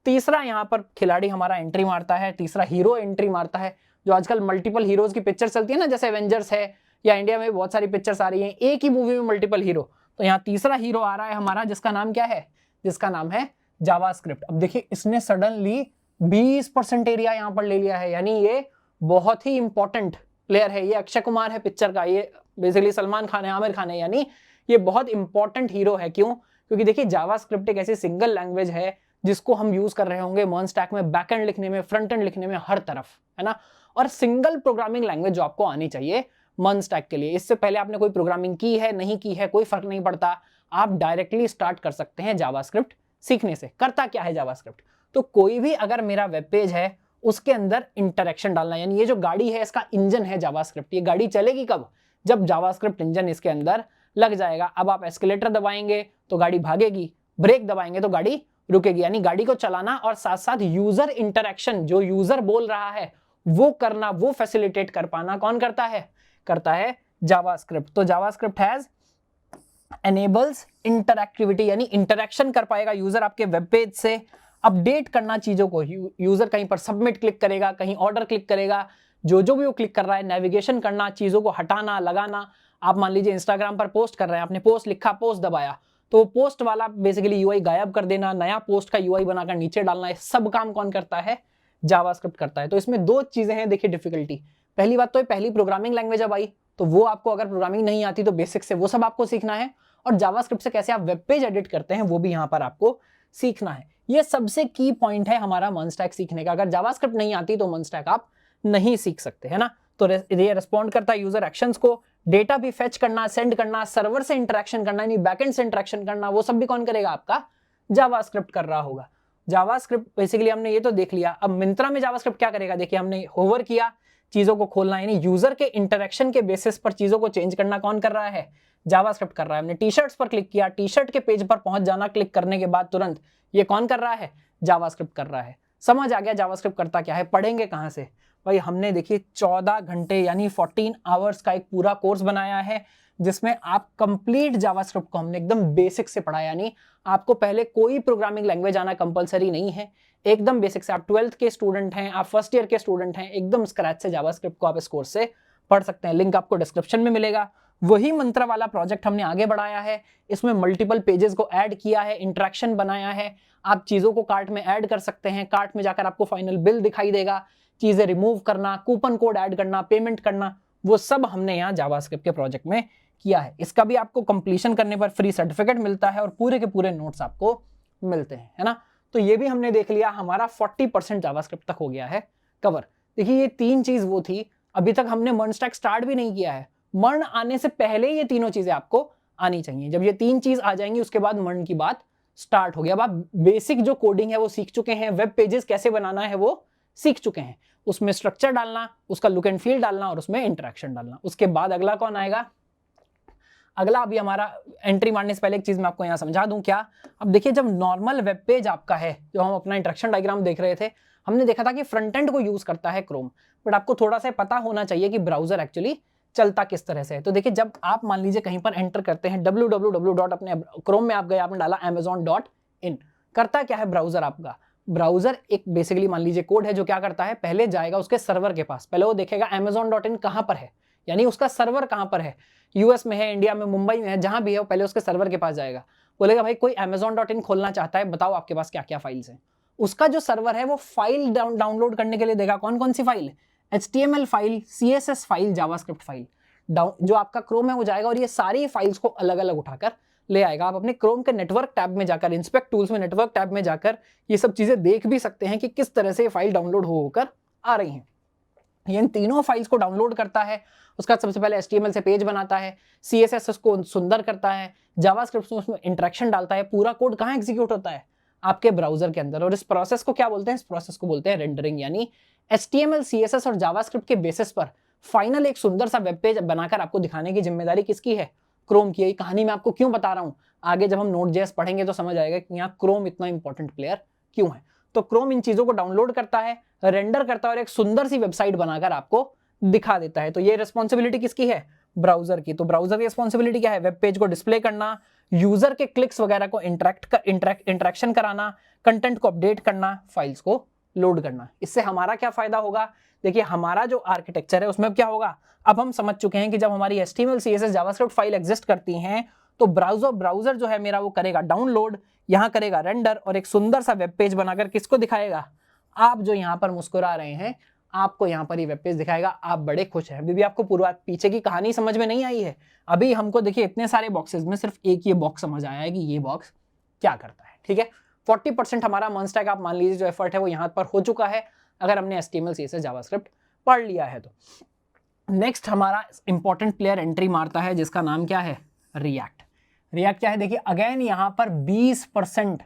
तीसरा यहाँ पर खिलाड़ी हमारा एंट्री मारता है, तीसरा हीरो एंट्री मारता है। जो आजकल मल्टीपल हीरोज की पिक्चर चलती है ना, जैसे एवेंजर्स है या इंडिया में बहुत सारी पिक्चर्स आ रही हैं एक ही मूवी में मल्टीपल हीरो, तो यहाँ तीसरा हीरो आ रहा है हमारा, जिसका नाम क्या है? जिसका नाम है जावास्क्रिप्ट। अब देखिए इसने सडनली 20% एरिया यहाँ पर ले लिया है, यानी ये बहुत ही इंपॉर्टेंट प्लेयर है। ये अक्षय कुमार है पिक्चर का, ये बेसिकली सलमान खान है, आमिर खान है, यानी ये बहुत इंपॉर्टेंट हीरो है। क्यों? क्योंकि देखिए जावास्क्रिप्ट एक ऐसी सिंगल लैंग्वेज है जिसको हम यूज कर रहे होंगे मर्न स्टैक में, बैकएंड लिखने में, फ्रंट एंड लिखने में, हर तरफ, है ना। और सिंगल प्रोग्रामिंग लैंग्वेज जो आपको आनी चाहिए मर्न स्टैक के लिए। इससे पहले आपने कोई प्रोग्रामिंग की है नहीं की है कोई फर्क नहीं पड़ता, आप डायरेक्टली स्टार्ट कर सकते हैं जावास्क्रिप्ट सीखने से। करता क्या है जावास्क्रिप्ट? तो कोई भी अगर मेरा वेब पेज है उसके अंदर इंटरेक्शन डालना, यानी ये जो गाड़ी है इसका इंजन है जावास्क्रिप्ट। ये गाड़ी चलेगी कब? जब जावास्क्रिप्ट इंजन इसके अंदर लग जाएगा। अब आप एस्केलेटर दबाएंगे तो गाड़ी भागेगी, ब्रेक दबाएंगे तो गाड़ी रुकेगी, यानी गाड़ी को चलाना और साथ साथ यूजर इंटरेक्शन, जो यूजर बोल रहा है वो करना, वो फैसिलिटेट कर पाना कौन करता है? करता है जावास्क्रिप्ट। तो जावास्क्रिप्ट हैज एनेबल्स इंटरएक्टिविटी, यानी इंटरेक्शन कर पाएगा यूजर आपके वेब पेज से, अपडेट करना चीजों को। यूजर कहीं पर सबमिट क्लिक करेगा, कहीं ऑर्डर क्लिक करेगा, जो भी वो क्लिक कर रहा है, नेविगेशन करना, चीजों को हटाना लगाना। आप मान लीजिए इंस्टाग्राम पर पोस्ट कर रहे हैं, आपने पोस्ट लिखा, पोस्ट दबाया, तो पोस्ट वाला बेसिकली यूआई गायब कर देना, नया पोस्ट का यूआई बनाकर नीचे डालना, है सब काम कौन करता है? जावास्क्रिप्ट करता है। तो इसमें दो चीजें हैं, देखिए डिफिकल्टी। पहली बात तो ये पहली प्रोग्रामिंग लैंग्वेज अब आई, तो वो आपको अगर प्रोग्रामिंग नहीं आती तो बेसिक से वो सब आपको सीखना है, और जावास्क्रिप्ट से कैसे आप वेब पेज एडिट करते हैं वो भी यहाँ पर आपको सीखना है। ये सबसे की पॉइंट है हमारा मर्न स्टैक सीखने का। अगर जावास्क्रिप्ट नहीं आती तो मर्न स्टैक आप नहीं सीख सकते, है ना। तो ये रिस्पॉन्ड करता है यूजर एक्शंस को, डेटा भी फेच करना, सेंड करना, सर्वर से इंटरेक्शन करना, यानी बैकएंड से इंटरेक्शन करना, वो सब भी कौन करेगा? आपका जावास्क्रिप्ट कर रहा होगा। जावास्क्रिप्ट बेसिकली हमने ये तो देख लिया। अब मिंत्रा में जावास्क्रिप्ट क्या करेगा? देखिए हमने होवर किया, चीजों को खोलना, यानी यूजर के इंटरेक्शन के बेसिस पर चीजों को चेंज करना कौन कर रहा है? जावास्क्रिप्ट कर रहा है। हमने टी शर्ट्स पर क्लिक किया, टी शर्ट के पेज पर पहुंच जाना क्लिक करने के बाद तुरंत, ये कौन कर रहा है? जावास्क्रिप्ट कर रहा है। समझ आ गया जावास्क्रिप्ट करता क्या है? पढ़ेंगे कहां से भाई? हमने देखिए 14 घंटे यानी 14 आवर्स का एक पूरा कोर्स बनाया है, जिसमें आप कंप्लीट जावास्क्रिप्ट को हमने एकदम बेसिक से पढ़ा। यानी आपको पहले कोई प्रोग्रामिंग लैंग्वेज आना कंपलसरी नहीं है, एकदम बेसिक से। आप 12th के स्टूडेंट हैं, आप फर्स्ट ईयर के स्टूडेंट हैं, एकदम स्क्रैच से जावास्क्रिप्ट को आप इस कोर्स से पढ़ सकते हैं। लिंक आपको डिस्क्रिप्शन में मिलेगा। वही मंत्रा वाला प्रोजेक्ट हमने आगे बढ़ाया है, इसमें मल्टीपल पेजेस को ऐड किया है, इंटरेक्शन बनाया है। आप चीजों को कार्ट में ऐड कर सकते हैं, कार्ट में जाकर आपको फाइनल बिल दिखाई देगा, चीजें रिमूव करना, कूपन कोड ऐड करना, पेमेंट करना, वो सब हमने यहाँ जावास्क्रिप्ट के प्रोजेक्ट में किया है। इसका भी आपको कंप्लीशन करने पर फ्री सर्टिफिकेट मिलता है और पूरे के पूरे नोट्स आपको मिलते हैं, है ना। तो ये भी हमने देख लिया, हमारा 40% जावास्क्रिप्ट तक हो गया है कवर। देखिए ये तीन चीज वो थी, अभी तक हमने मर्न स्टैक स्टार्ट भी नहीं किया है। मर्न आने से पहले ये तीनों चीजें आपको आनी चाहिए। जब ये तीन चीज आ जाएंगी उसके बाद मर्न की बात स्टार्ट हो गया। अब आप बेसिक जो कोडिंग है वो सीख चुके हैं, वेब पेजेस कैसे बनाना है वो सीख चुके हैं, उसमें स्ट्रक्चर डालना, उसका लुक एंड फील डालना और उसमें इंटरेक्शन डालना। उसके बाद अगला कौन आएगा? अगला अभी हमारा एंट्री मारने से पहले एक चीज मैं आपको यहाँ समझा दूं क्या। अब देखिए जब नॉर्मल वेब पेज आपका है, जो हम अपना इंटरेक्शन डायग्राम देख रहे थे, हमने देखा था कि फ्रंट एंड को यूज करता है क्रोम, बट आपको थोड़ा सा पता होना चाहिए कि ब्राउजर एक्चुअली चलता किस तरह से है। तो देखिए जब आप मान लीजिए कहीं पर एंटर करते हैं www. अपने क्रोम में आप गए, आपने डाला amazon.in, करता क्या है ब्राउजर आपका? ब्राउजर एक बेसिकली मान लीजिए कोड है जो क्या करता है, पहले जाएगा उसके सर्वर के पास, पहले वो देखेगा amazon.in कहां पर है, यानी उसका सर्वर कहां पर है, यूएस में है, इंडिया में, मुंबई में है, जहां भी है वो पहले उसके सर्वर के पास जाएगा, बोलेगा भाई कोई amazon.in खोलना चाहता है, बताओ आपके पास क्या क्या फाइल्स हैं। उसका जो सर्वर है वो फाइल डाउनलोड करने के लिए देगा, कौन कौन सी file? HTML file, CSS file, JavaScript file. जो आपका क्रोम है वो जाएगा और ये सारी फाइल्स को अलग अलग उठाकर ले आएगा। आप अपने क्रोम के नेटवर्क टैब में जाकर, इंस्पेक्ट टूल्स में नेटवर्क टैब में जाकर ये सब चीजें देख भी सकते हैं कि किस तरह से ये फाइल डाउनलोड होकर आ रही हैं। ये इन तीनों फाइल्स को डाउनलोड करता है, उसका सबसे पहले HTML से पेज बनाता है, CSS उसको सुंदर करता है, जावास्क्रिप्ट में उसमें इंटरेक्शन डालता है। पूरा कोड कहाँ एग्जीक्यूट होता है? आपके ब्राउजर के अंदर। और इस प्रोसेस को क्या बोलते हैं? इस प्रोसेस को बोलते हैं रेंडरिंग। यानी HTML, CSS और जावास्क्रिप्ट के बेसिस पर फाइनल एक सुंदर सा वेब पेज बनाकर आपको दिखाने की जिम्मेदारी किसकी है? क्रोम की। ये कहानी मैं आपको क्यों बता रहा हूं, आगे जब हम Node.js पढ़ेंगे तो समझ आएगा कि यहाँ क्रोम इतना इंपॉर्टेंट प्लेयर क्यों है। तो क्रोम इन चीजों को डाउनलोड करता है, रेंडर करता है और एक सुंदर सी वेबसाइट बनाकर आपको दिखा देता है। तो ये रिस्पॉन्सिबिलिटी किसकी है? ब्राउजर की। तो ब्राउजर की रिस्पॉन्सिबिलिटी क्या है? वेब पेज को डिस्प्ले करना, यूजर के क्लिक्स वगैरह को इंटरेक्शन कराना, कंटेंट को अपडेट करना, फाइल्स को लोड करना। इससे हमारा क्या फायदा होगा? देखिए, हमारा जो आर्किटेक्चर है उसमें क्या होगा, अब हम समझ चुके हैं कि जब हमारी HTML, CSS, JavaScript file exist करती हैं तो ब्राउजर जो है मेरा वो करेगा डाउनलोड, यहां करेगा रेंडर और एक सुंदर सा वेब पेज बनाकर किसको दिखाएगा? आप जो यहां पर मुस्कुरा रहे हैं, आपको यहां पर ये वेब पेज दिखाएगा। आप बड़े खुश हैं। अभी भी आपको पूरा पीछे की कहानी समझ में नहीं आई है। अभी हमको देखिए इतने सारे बॉक्सेस में सिर्फ एक ये बॉक्स समझ आया है कि ये बॉक्स क्या करता है। ठीक है, 40% हमारा मंस्टैक आप मान लीजिए जो एफर्ट है वो यहां पर हो चुका है, अगर हमने HTML, CSS, जावास्क्रिप्ट पढ़ लिया है तो। नेक्स्ट हमारा इंपॉर्टेंट प्लेयर एंट्री मारता है जिसका नाम क्या है? रिएक्ट। रिएक्ट क्या है? देखिए अगेन यहां पर 20%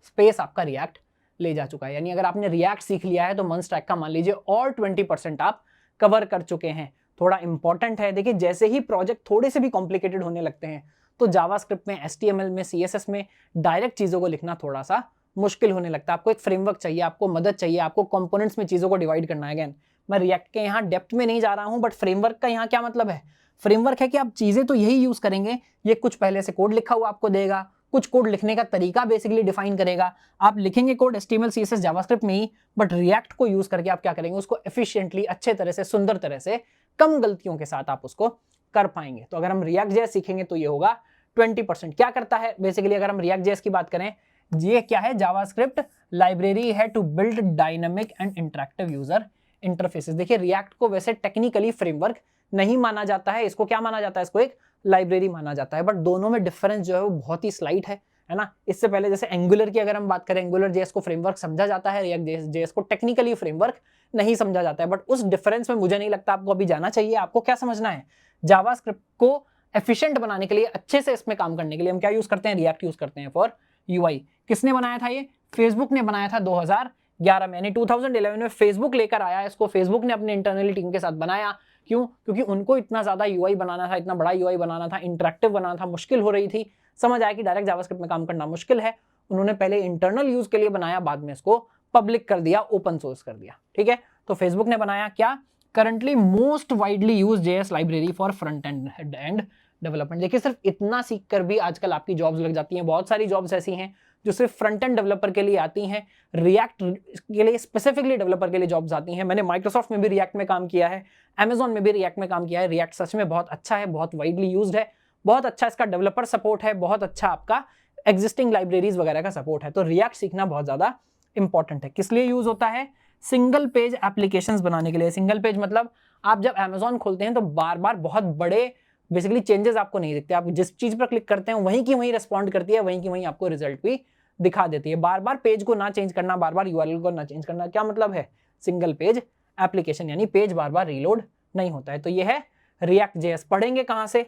स्पेस आपका रिएक्ट ले जा चुका है। यानी अगर आपने रिएक्ट सीख लिया है तो मंस्टैक का मान लीजिए और 20% आप कवर कर चुके हैं। थोड़ा इंपॉर्टेंट है। देखिए जैसे ही प्रोजेक्ट थोड़े से भी कॉम्प्लिकेटेड होने लगते हैं तो जावास्क्रिप्ट में, HTML में, CSS में डायरेक्ट चीजों को लिखना थोड़ा सा मुश्किल होने लगता है। आपको एक फ्रेमवर्क चाहिए, आपको मदद चाहिए, आपको कंपोनेंट्स में चीजों को डिवाइड करना है। अगेन मैं रिएक्ट के यहाँ डेप्थ में नहीं जा रहा हूं, बट फ्रेमवर्क का यहाँ क्या मतलब है? फ्रेमवर्क है कि आप चीजें तो यही यूज करेंगे, ये कुछ पहले से कोड लिखा हुआ आपको देगा, कुछ कोड लिखने का तरीका बेसिकली डिफाइन करेगा। आप लिखेंगे कोड HTML, CSS, जावास्क्रिप्ट में ही, बट रिएक्ट को यूज करके आप क्या करेंगे? उसको एफिशिएंटली, अच्छे तरह से, सुंदर तरह से, कम गलतियों के साथ आप उसको कर पाएंगे। तो अगर हम रिएक्ट जेएस सीखेंगे तो ये होगा 20%। क्या करता है बेसिकली? अगर हम रिएक्ट जेएस की बात करें, ये क्या है? जावास्क्रिप्ट लाइब्रेरी है to build dynamic and interactive user interfaces. देखिए रिएक्ट को वैसे टेक्निकली फ्रेमवर्क नहीं माना जाता है, इसको क्या माना जाता है? इसको एक लाइब्रेरी माना जाता है। बट दोनों में डिफरेंस जो है वो बहुत ही स्लाइट है ना। इससे पहले जैसे एंगुलर की अगर हम बात करें, एंगुलर जेएस को फ्रेमवर्क समझा जाता है, रिएक्ट जेएस को टेक्निकली फ्रेमवर्क नहीं समझा जाता है। बट उस डिफरेंस में मुझे नहीं लगता आपको अभी जाना चाहिए। आपको क्या समझना है? जावास्क्रिप्ट को एफिशिएंट बनाने के लिए, अच्छे से इसमें काम करने के लिए हम क्या यूज करते हैं? रिएक्ट यूज करते हैं फॉर UI। किसने बनाया था ये? फेसबुक ने बनाया था 2011 में। यानी 2011 में फेसबुक लेकर आया इसको, फेसबुक ने अपनी इंटरनल टीम के साथ बनाया। क्यों? क्योंकि उनको इतना ज्यादा UI बनाना था, इतना बड़ा UI बनाना था, इंटरेक्टिव बनाना था, मुश्किल हो रही थी। समझ आया कि डायरेक्ट जावास्क्रिप्ट में काम करना मुश्किल है। उन्होंने पहले इंटरनल यूज के लिए बनाया, बाद में इसको पब्लिक कर दिया, ओपन सोर्स कर दिया। ठीक है, तो फेसबुक ने बनाया क्या? Currently most widely used JS library for front end development. देखिए सिर्फ इतना सीख कर भी आजकल आपकी जॉब्स लग जाती हैं। बहुत सारी जॉब्स ऐसी हैं जो सिर्फ फ्रंट एंड डेवलपर के लिए आती हैं, रिएक्ट के लिए स्पेसिफिकली डेवलपर के लिए जॉब्स आती हैं। मैंने माइक्रोसॉफ्ट में भी रिएक्ट में काम किया है, Amazon में भी रिएक्ट में काम किया है। रिएक्ट सच में बहुत अच्छा है, बहुत वाइडली यूज्ड है, बहुत अच्छा इसका डेवलपर सपोर्ट है, बहुत अच्छा आपका एग्जिस्टिंग लाइब्रेरीज वगैरह का सपोर्ट है। तो रिएक्ट सीखना बहुत ज्यादा इंपॉर्टेंट है। किस लिए यूज होता है? सिंगल पेज एप्लीकेशंस बनाने के लिए। सिंगल पेज मतलब आप जब Amazon खोलते हैं तो बार बार बहुत बड़े बेसिकली चेंजेस आपको नहीं दिखते। आप जिस चीज पर क्लिक करते हैं वहीं की वहीं रिस्पॉन्ड करती है, वहीं की वहीं आपको रिजल्ट भी दिखा देती है। बार बार पेज को ना चेंज करना, बार बार URL को ना चेंज करना, क्या मतलब है? सिंगल पेज एप्लीकेशन, यानी पेज बार बार रीलोड नहीं होता है। तो ये है रिएक्ट जेएस। पढ़ेंगे कहां से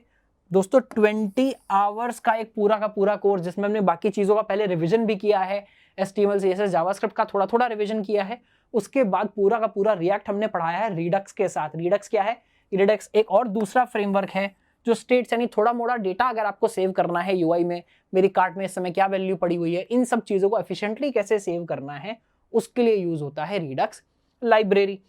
दोस्तों? 20 आवर्स का एक पूरा का पूरा कोर्स, जिसमें हमने बाकी चीजों का पहले रिवीजन भी किया है, HTML, CSS, जावास्क्रिप्ट का थोड़ा थोड़ा रिवीजन किया है। उसके बाद पूरा का पूरा रिएक्ट हमने पढ़ाया है रिडक्स के साथ। रिडक्स क्या है? रिडक्स एक और दूसरा फ्रेमवर्क है जो स्टेट्स, यानी थोड़ा मोड़ा डेटा अगर आपको सेव करना है UI में, मेरी कार्ट में इस समय क्या वैल्यू पड़ी हुई है, इन सब चीजों को एफिशिएंटली कैसे सेव करना है, उसके लिए यूज होता है रिडक्स लाइब्रेरी।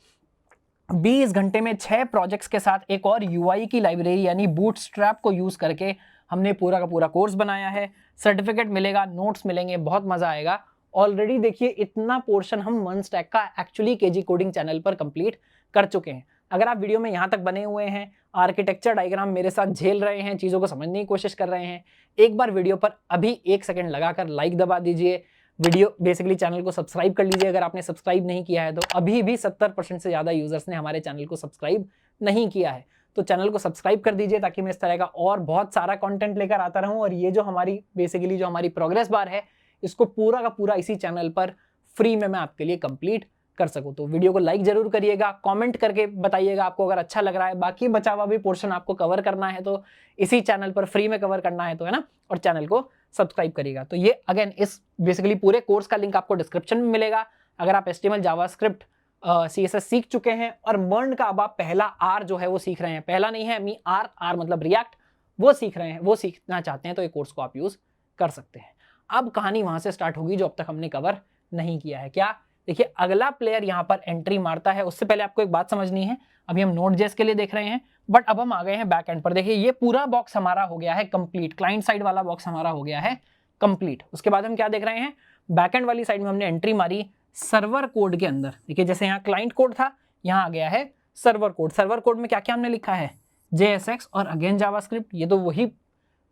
20 घंटे में 6 प्रोजेक्ट्स के साथ एक और UI की लाइब्रेरी यानी बूटस्ट्रैप को यूज करके हमने पूरा का पूरा कोर्स बनाया है। सर्टिफिकेट मिलेगा, नोट्स मिलेंगे, बहुत मजा आएगा। ऑलरेडी देखिए इतना पोर्शन हम मंस्टैक का एक्चुअली KG कोडिंग चैनल पर कंप्लीट कर चुके हैं। अगर आप वीडियो में यहाँ तक बने हुए हैं, आर्किटेक्चर डायग्राम मेरे साथ झेल रहे हैं, चीज़ों को समझने की कोशिश कर रहे हैं, एक बार वीडियो पर अभी 1 सेकंड लगाकर लाइक दबा दीजिए। वीडियो बेसिकली चैनल को सब्सक्राइब कर लीजिए अगर आपने सब्सक्राइब नहीं किया है तो। अभी भी 70% से ज़्यादा यूजर्स ने हमारे चैनल को सब्सक्राइब नहीं किया है, तो चैनल को सब्सक्राइब कर दीजिए ताकि मैं इस तरह का और बहुत सारा कंटेंट लेकर आता रहूं। और ये जो हमारी प्रोग्रेस बार है, इसको पूरा का पूरा इसी चैनल पर फ्री में मैं आपके लिए कंप्लीट कर सको। तो वीडियो को लाइक जरूर करिएगा, कमेंट करके बताइएगा आपको अगर अच्छा लग रहा है। बाकी बचा हुआ भी पोर्शन आपको कवर करना है तो इसी चैनल पर फ्री में कवर करना है तो, है ना, और चैनल को सब्सक्राइब करिएगा। तो ये अगेन इस बेसिकली पूरे कोर्स का लिंक आपको डिस्क्रिप्शन में मिलेगा। अगर आप HTML, जावास्क्रिप्ट, CSS सीख चुके हैं और MERN का अब आप पहला R जो है वो सीख रहे हैं, पहला नहीं है R मतलब रिएक्ट, वो सीख रहे हैं, वो सीखना चाहते हैं तो ये कोर्स को आप यूज कर सकते हैं। अब कहानी वहां से स्टार्ट होगी जो अब तक हमने कवर नहीं किया है। क्या? देखिए, अगला प्लेयर यहाँ पर एंट्री मारता है। उससे पहले आपको एक बात समझनी है, अभी हम Node.js के लिए देख रहे हैं, बट अब हम आ गए हैं बैक एंड पर। देखिए, ये पूरा बॉक्स हमारा हो गया है कंप्लीट, क्लाइंट साइड वाला बॉक्स हमारा हो गया है कंप्लीट। उसके बाद हम क्या देख रहे हैं, बैक एंड वाली साइड में हमने एंट्री मारी सर्वर कोड के अंदर। देखिए, जैसे यहाँ क्लाइंट कोड था, यहाँ आ गया है सर्वर कोड। सर्वर कोड में क्या क्या हमने लिखा है, JSX और अगेन जावास्क्रिप्ट। ये तो वही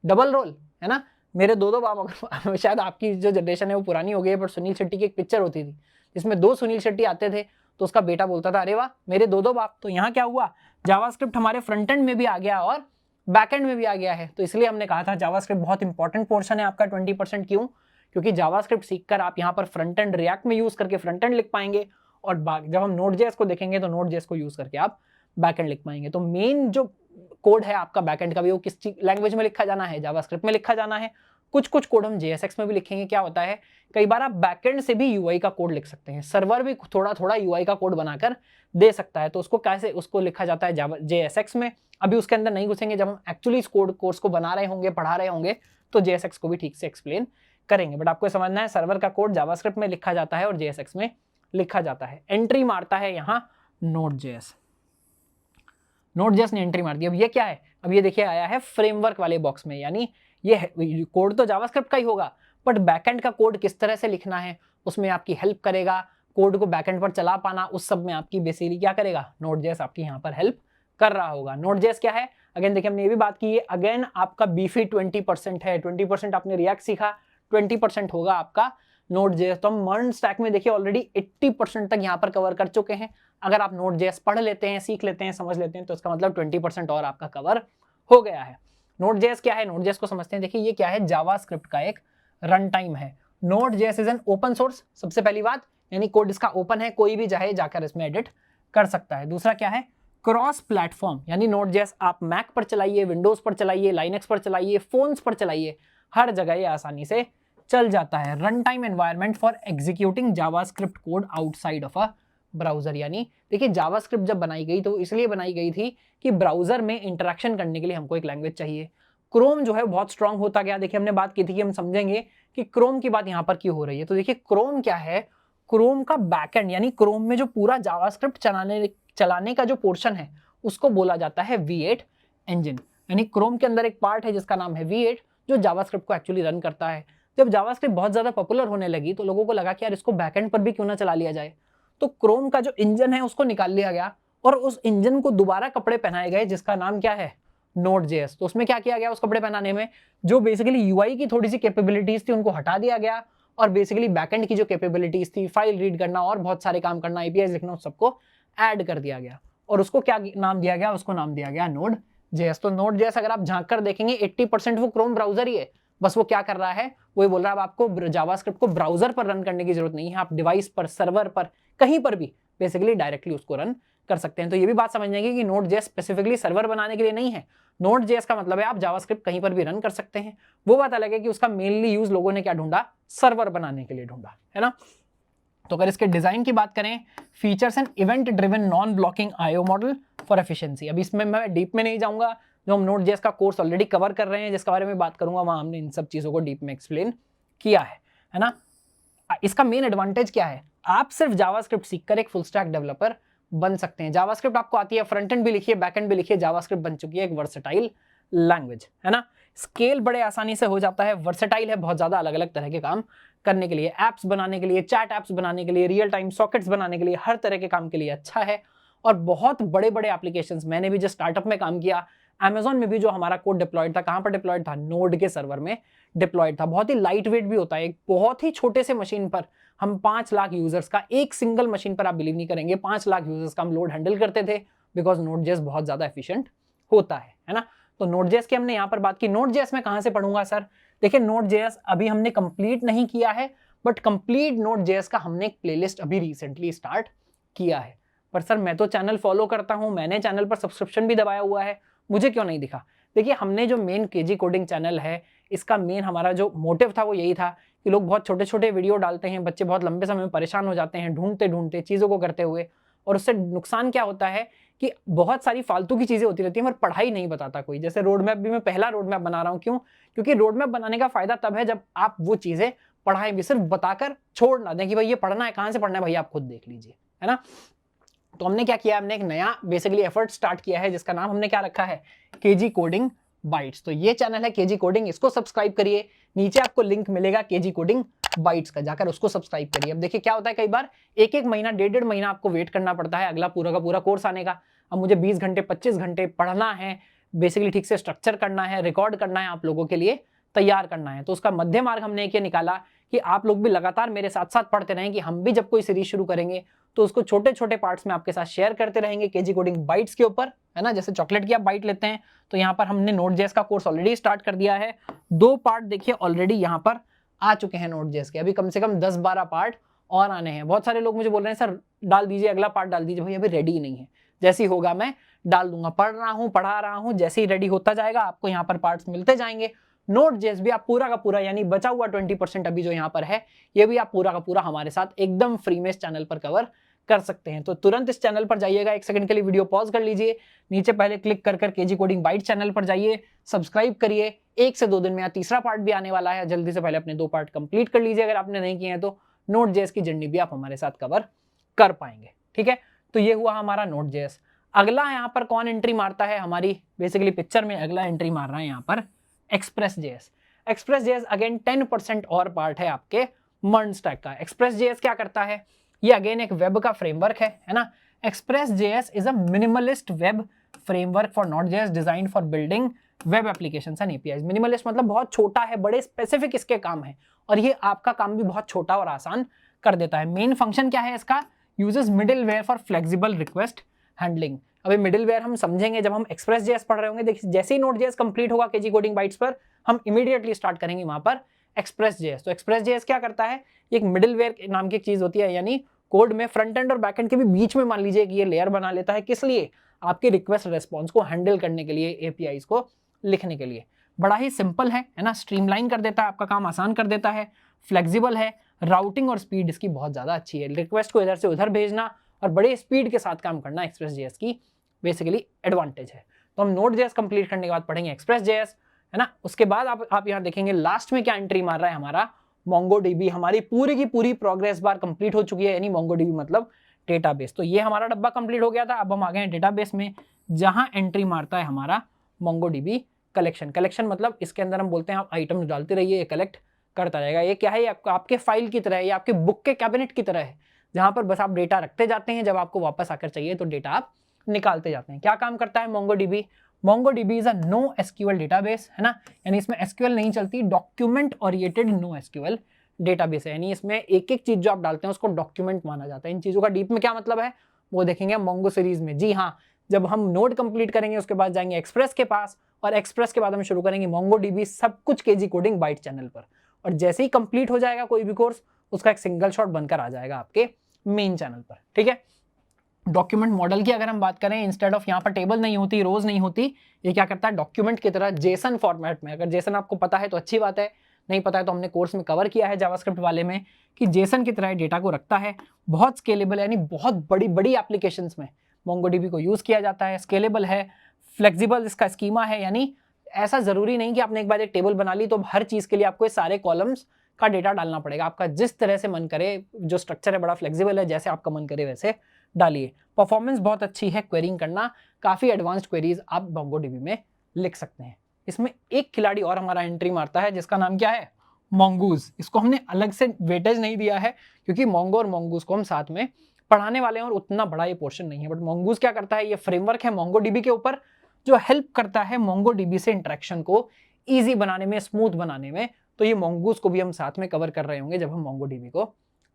डबल रोल है ना। मेरे दो बाप, शायद आपकी जो जनरेशन है वो पुरानी हो गई है, पर सुनील शेट्टी की एक पिक्चर होती थी जिसमें 2 सुनील शेट्टी आते थे, तो उसका बेटा बोलता था अरे वाह मेरे दो बाप। तो यहाँ क्या हुआ, जावास्क्रिप्ट हमारे फ्रंट एंड में भी आ गया और बैक एंड में भी आ गया है। तो इसलिए हमने कहा था जावास्क्रिप्ट बहुत इंपॉर्टेंट पोर्शन है आपका 20%। क्यों? क्योंकि जावास्क्रिप्ट सीखकर आप यहाँ पर फ्रंट एंड रिएक्ट में यूज करके फ्रंट एंड लिख पाएंगे, और जब हम Node.js को देखेंगे तो Node.js को यूज करके आप बैक एंड लिख पाएंगे। तो मेन जो कोड है आपका बैक एंड का भी, वो किस लैंग्वेज में लिखा जाना है, जावास्क्रिप्ट में लिखा जाना है। कुछ कोड हम JSX में भी लिखेंगे। क्या होता है, कई बार आप बैकएंड से भी UI का कोड लिख सकते हैं, सर्वर भी थोड़ा UI का कोड बनाकर दे सकता है। तो उसको कैसे, उसको लिखा जाता है JSX में। अभी उसके अंदर नहीं घुसेंगे, जब हम एक्चुअली इस कोर्स को बना रहे होंगे, पढ़ा रहे होंगे, तो JSX को भी ठीक से एक्सप्लेन करेंगे। बट आपको समझना है, सर्वर का कोड जावास्क्रिप्ट में लिखा जाता है और JSX में लिखा जाता है। एंट्री मारता है यहाँ Node.js ने एंट्री मार दी। अब ये क्या है, अब ये देखिए आया है फ्रेमवर्क वाले बॉक्स में, यानी ये कोड तो जावास्क्रिप्ट का ही होगा, बट बैकएंड का कोड किस तरह से लिखना है उसमें आपकी हेल्प करेगा। कोड को बैकएंड पर चला पाना, उस सब में आपकी बेसिकली क्या करेगा, Node.js आपकी यहाँ पर हेल्प कर रहा होगा। Node.js क्या है, अगेन देखिए हमने ये भी बात की है, अगेन आपका बीफी 20% है। 20% आपने रिएक्ट सीखा, 20% होगा आपका Node.js। तो हम MERN स्टैक में देखिए ऑलरेडी 80% तक यहाँ पर कवर कर चुके हैं। अगर आप Node.js पढ़ लेते हैं, सीख लेते हैं, समझ लेते हैं, तो इसका मतलब 20% और आपका कवर हो गया है। Node.js क्या है, Node.js को समझते हैं। देखिए ये क्या है, जावास्क्रिप्ट का एक रन टाइम है। Node.js is an open source, सबसे पहली बात, यानी कोड इसका ओपन है, कोई भी चाहे जाकर इसमें एडिट कर सकता है। दूसरा क्या है, क्रॉस प्लेटफॉर्म, यानी Node.js आप मैक पर चलाइए, विंडोज पर चलाइए, लाइनक्स पर चलाइए, फोन्स पर चलाइए, हर जगह ये आसानी से चल जाता है। Run time environment for executing JavaScript code outside of a browser. यानी देखिए जावास्क्रिप्ट जब बनाई गई तो इसलिए बनाई गई थी कि ब्राउजर में इंटरेक्शन करने के लिए हमको एक लैंग्वेज चाहिए। क्रोम जो है बहुत स्ट्रांग होता गया। देखिए हमने बात की थी कि हम समझेंगे कि क्रोम की बात यहाँ पर क्यों हो रही है। तो देखिए क्रोम क्या है, क्रोम का बैकएंड, यानी क्रोम में जो पूरा जावास्क्रिप्ट चलाने का जो पोर्शन है उसको बोला जाता है V8 इंजन। यानी क्रोम के अंदर एक पार्ट है जिसका नाम है V8 जो जावास्क्रिप्ट को एक्चुअली रन करता है। जब जावास्क्रिप्ट बहुत ज्यादा पॉपुलर होने लगी तो लोगों को लगा कि यार इसको बैकएंड पर भी क्यों ना चला लिया जाए। तो क्रोम का जो इंजन है उसको निकाल लिया गया और उस इंजन को दोबारा कपड़े पहनाए गए जिसका नाम क्या है, Node.js। तो उसमें क्या किया गया, उस कपड़े पहनाने में जो बेसिकली UI की थोड़ी सी कैपेबिलिटीज थी उनको हटा दिया गया और बेसिकली बैकएंड की जो कैपेबिलिटीज थी, फाइल रीड करना और बहुत सारे काम करना, APIs लिखना, उस सबको ऐड कर दिया गया। और उसको क्या नाम दिया गया, उसको नाम दिया गया Node.js। तो Node.js अगर आप झांक कर देखेंगे 80% वो क्रोम ब्राउजर ही है। बस वो क्या कर रहा है, वो बोल रहा है आपको जावास्क्रिप्ट को ब्राउजर पर रन करने की जरूरत नहीं है, आप डिवाइस पर, सर्वर पर, कहीं पर भी बेसिकली डायरेक्टली उसको रन कर सकते हैं। तो ये भी बात समझ जाएंगे कि Node.js स्पेसिफिकली सर्वर बनाने के लिए नहीं है। Node.js का मतलब है आप जावास्क्रिप्ट कहीं पर भी रन कर सकते हैं। वो बात अलग है कि उसका मेनली यूज लोगों ने क्या ढूंढा, सर्वर बनाने के लिए ढूंढा, है ना। तो अगर इसके डिजाइन की बात करें, features and event driven non blocking IO model for efficiency. अभी इसमें मैं डीप में नहीं जाऊंगा, जो हम Node.js का कोर्स ऑलरेडी कवर कर रहे हैं, जिसके बारे में बात करूंगा, वहां हमने इन सब चीजों को डीप में एक्सप्लेन किया है ना। इसका मेन एडवांटेज क्या है, आप सिर्फ जावास्क्रिप्ट सीखकर एक फुल स्टैक डेवलपर बन सकते हैं। जावास्क्रिप्ट आपको आती है, फ्रंट एंड भी लिखिए, बैक एंड भी लिखिए, जावास्क्रिप्ट बन चुकी है एक वर्सेटाइल लैंग्वेज, है ना। स्केल बड़े आसानी से हो जाता है, वर्सेटाइल है, बहुत ज्यादा अलग अलग तरह के काम करने के लिए, एप्स बनाने के लिए, चैट एप्स बनाने के लिए, रियल टाइम सॉकेट्स बनाने के लिए, हर तरह के काम के लिए अच्छा है। और बहुत बड़े बड़े एप्लीकेशंस, मैंने भी जो स्टार्टअप में काम किया, Amazon में भी जो हमारा कोड डिप्लॉयड था, कहां पर डिप्लॉयड था, नोड के सर्वर में डिप्लॉयड था। बहुत ही लाइट वेट भी होता है, एक बहुत ही छोटे से मशीन पर हम 5 लाख यूजर्स का, एक सिंगल मशीन पर आप बिलीव नहीं करेंगे 5 लाख यूजर्स का हम लोड हैंडल करते थे, बिकॉज Node.js बहुत ज्यादा एफिशिएंट होता है ना। तो Node.js की हमने यहाँ पर बात की। Node.js में कहां से पढ़ूंगा सर, देखिए Node.js अभी हमने कंप्लीट नहीं किया है, बट कंप्लीट Node.js का हमने एक प्लेलिस्ट अभी रिसेंटली स्टार्ट किया है। पर सर मैं तो चैनल फॉलो करता हूँ, मैंने चैनल पर सब्सक्रिप्शन भी दबाया हुआ है, मुझे क्यों नहीं दिखा? देखिए हमने जो मेन केजी कोडिंग चैनल है, इसका मेन हमारा जो मोटिव था वो यही था कि लोग बहुत छोटे छोटे वीडियो डालते हैं, बच्चे बहुत लंबे समय में परेशान हो जाते हैं ढूंढते ढूंढते चीज़ों को करते हुए, और उससे नुकसान क्या होता है कि बहुत सारी फालतू की चीज़ें होती रहती हैं, पर पढ़ाई नहीं बताता कोई। जैसे रोड मैप भी मैं पहला रोड मैप बना रहा हूँ, क्यों? क्योंकि रोड मैप बनाने का फायदा तब है जब आप वो चीज़ें पढ़ाई भी, सिर्फ बताकर छोड़ ना दें कि भाई ये पढ़ना है, कहाँ से पढ़ना है भाई आप खुद देख लीजिए, है ना। तो हमने क्या किया, हमने एक नया बेसिकली एफर्ट स्टार्ट किया है जिसका नाम हमने क्या रखा है, केजी कोडिंग बाइट्स। तो ये चैनल है केजी कोडिंग, इसको सब्सक्राइब करिए, नीचे आपको लिंक मिलेगा केजी कोडिंग बाइट्स का, जाकर उसको सब्सक्राइब करिए। अब देखिए क्या होता है, कई बार एक एक महीना, डेढ़ डेढ़ महीना आपको वेट करना पड़ता है अगला पूरा का पूरा कोर्स आने का। अब मुझे 20 घंटे 25 घंटे पढ़ना है, बेसिकली ठीक से स्ट्रक्चर करना है, रिकॉर्ड करना है, आप लोगों के लिए तैयार करना है। तो उसका मध्य मार्ग हमने एक ये निकाला कि आप लोग भी लगातार मेरे साथ साथ पढ़ते रहें, कि हम भी जब कोई सीरीज शुरू करेंगे तो उसको छोटे छोटे पार्ट्स में आपके साथ शेयर करते रहेंगे केजी कोडिंग बाइट्स के ऊपर, है ना। जैसे चॉकलेट की आप बाइट लेते हैं, तो यहाँ पर हमने Node.js का कोर्स ऑलरेडी स्टार्ट कर दिया है। 2 पार्ट देखिए ऑलरेडी यहाँ पर आ चुके हैं Node.js के, अभी कम से कम 10-12 पार्ट और आने हैं। बहुत सारे लोग मुझे बोल रहे हैं सर डाल दीजिए, अगला पार्ट डाल दीजिए। भाई अभी रेडी नहीं है, जैसे ही होगा मैं डाल दूंगा। पढ़ रहा हूँ, पढ़ा रहा हूँ, जैसे ही रेडी होता जाएगा आपको यहाँ पर पार्ट्स मिलते जाएंगे। Node.js भी आप पूरा का पूरा, यानी बचा हुआ 20% अभी जो यहाँ पर है, ये भी आप पूरा का पूरा हमारे साथ एकदम फ्री में इस चैनल पर कवर कर सकते हैं। तो तुरंत इस चैनल पर जाइएगा, 1 सेकंड के लिए वीडियो पॉज कर लीजिए, नीचे पहले क्लिक कर केजी कोडिंग बाइट चैनल पर जाइए, सब्सक्राइब करिए। 1 से 2 दिन में यहाँ तीसरा पार्ट भी आने वाला है, जल्दी से पहले अपने 2 पार्ट कंप्लीट कर लीजिए अगर आपने नहीं किए हैं तो। Node.js की जर्नी भी आप हमारे साथ कवर कर पाएंगे, ठीक है। तो ये हुआ हमारा Node.js। अगला यहाँ पर कौन एंट्री मारता है हमारी बेसिकली पिक्चर में, अगला एंट्री मार रहा है यहाँ पर Express.js। Express.js अगेन 10% और पार्ट है आपके MERN स्टैक का। Express.js क्या करता है, ये अगेन एक वेब का फ्रेमवर्क है ना। Express.js is a minimalist web framework for Node.js designed for building web applications and APIs. Minimalist मतलब बहुत छोटा है, बड़े स्पेसिफिक इसके काम है, और ये आपका काम भी बहुत छोटा और आसान कर देता है। मेन फंक्शन क्या है इसका, uses middleware for flexible request handling. अभी मिडिलवेयर हम समझेंगे जब हम Express.js पढ़ रहे होंगे। देखिए जैसे ही Node.js कंप्लीट होगा केजी कोडिंग बाइट्स पर, हम इमीडिएटली स्टार्ट करेंगे वहां पर Express.js। तो Express.js क्या करता है, एक मिडिलवेयर नाम की एक चीज होती है, यानी कोड में फ्रंट एंड और बैक एंड के भी बीच में मान लीजिए कि ये लेयर बना लेता है। किस लिए, आपके रिक्वेस्ट रेस्पॉन्स को हैंडल करने के लिए, एपीआईज को लिखने के लिए। बड़ा ही सिंपल है ना, स्ट्रीमलाइन कर देता है, आपका काम आसान कर देता है, फ्लेक्सिबल है, राउटिंग और स्पीड इसकी बहुत ज्यादा अच्छी है। रिक्वेस्ट को इधर से उधर भेजना और बड़े स्पीड के साथ काम करना Express.js की बेसिकली एडवांटेज है। तो हम Node.js कंप्लीट करने के बाद पढ़ेंगे Express.js, है ना। उसके बाद आप यहाँ देखेंगे लास्ट में क्या एंट्री मार रहा है हमारा MongoDB। हमारी पूरी की पूरी प्रोग्रेस बार कंप्लीट हो चुकी है, यानी MongoDB मतलब डेटाबेस। तो ये हमारा डब्बा कंप्लीट हो गया था, अब हम आ गए हैं डेटाबेस में, जहां एंट्री मारता है हमारा MongoDB कलेक्शन। कलेक्शन मतलब इसके अंदर हम बोलते हैं आप आइटम्स डालते रहिए, ये कलेक्ट करता रहेगा। ये क्या है, आपके फाइल की तरह है, ये आपके बुक के कैबिनेट की तरह है, जहां पर बस आप डेटा रखते जाते हैं, जब आपको वापस आकर चाहिए तो डेटा आप निकालते जाते हैं। क्या काम करता है MongoDB? MongoDB is a no SQL database, है ना, यानी इसमें एसक्यूएल नहीं चलती, document oriented no SQL database है। यानी इसमें एक एक चीज जो आप डालते हैं उसको डॉक्यूमेंट माना जाता है। इन चीजों का डीप में क्या मतलब है वो देखेंगे मोंगो सीरीज में। जी हाँ, जब हम नोड कंप्लीट करेंगे उसके बाद जाएंगे एक्सप्रेस के पास, और एक्सप्रेस के बाद हम शुरू करेंगे MongoDB, सब कुछ केजी कोडिंग बाइट चैनल पर। और जैसे ही कंप्लीट हो जाएगा कोई भी कोर्स, उसका एक सिंगल शॉट बनकर आ जाएगा आपके मेन चैनल पर, ठीक है। डॉक्यूमेंट मॉडल की अगर हम बात करें, इंस्टेड ऑफ यहाँ पर टेबल नहीं होती, रोज नहीं होती, ये क्या करता है डॉक्यूमेंट की तरह जेसन फॉर्मेट में। अगर जेसन आपको पता है तो अच्छी बात है, नहीं पता है तो हमने कोर्स में कवर किया है जावास्क्रिप्ट वाले में, कि जेसन की तरह डेटा को रखता है। बहुत स्केलेबल है, यानी बहुत बड़ी बड़ी एप्लीकेशंस में MongoDB को यूज किया जाता है। स्केलेबल है, फ्लेक्सिबल इसका स्कीमा है, यानी ऐसा जरूरी नहीं कि आपने एक बार एक टेबल बना ली तो हर चीज के लिए आपको सारे कॉलम्स का डेटा डालना पड़ेगा। आपका जिस तरह से मन करे, जो स्ट्रक्चर है बड़ा फ्लेक्सिबल है, जैसे आपका मन करे वैसे डालिए। परफॉर्मेंस बहुत अच्छी है, क्वेरिंग करना, काफी एडवांस्ड क्वेरीज आप MongoDB में लिख सकते हैं। इसमें एक खिलाड़ी और हमारा एंट्री मारता है जिसका नाम क्या है, Mongoose। इसको हमने अलग से वेटेज नहीं दिया है क्योंकि Mongo और Mongoose को हम साथ में पढ़ाने वाले हैं और उतना बड़ा ये पोर्शन नहीं है। बट Mongoose क्या करता है, ये फ्रेमवर्क है MongoDB के ऊपर जो हेल्प करता है MongoDB से इंटरेक्शन को ईजी बनाने में, स्मूथ बनाने में। तो ये Mongoose को भी हम साथ में कवर कर रहे होंगे जब हम MongoDB को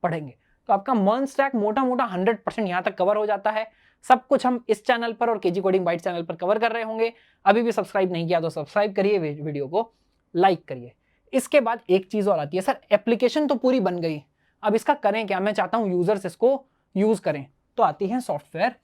पढ़ेंगे। तो आपका MERN स्टैक मोटा मोटा 100% यहाँ तक कवर हो जाता है। सब कुछ हम इस चैनल पर और केजी कोडिंग बाइट चैनल पर कवर कर रहे होंगे। अभी भी सब्सक्राइब नहीं किया तो सब्सक्राइब करिए, वीडियो को लाइक करिए। इसके बाद एक चीज और आती है, सर एप्लीकेशन तो पूरी बन गई, अब इसका करें क्या, मैं चाहता हूं यूजर्स इसको यूज करें। तो आती है सॉफ्टवेयर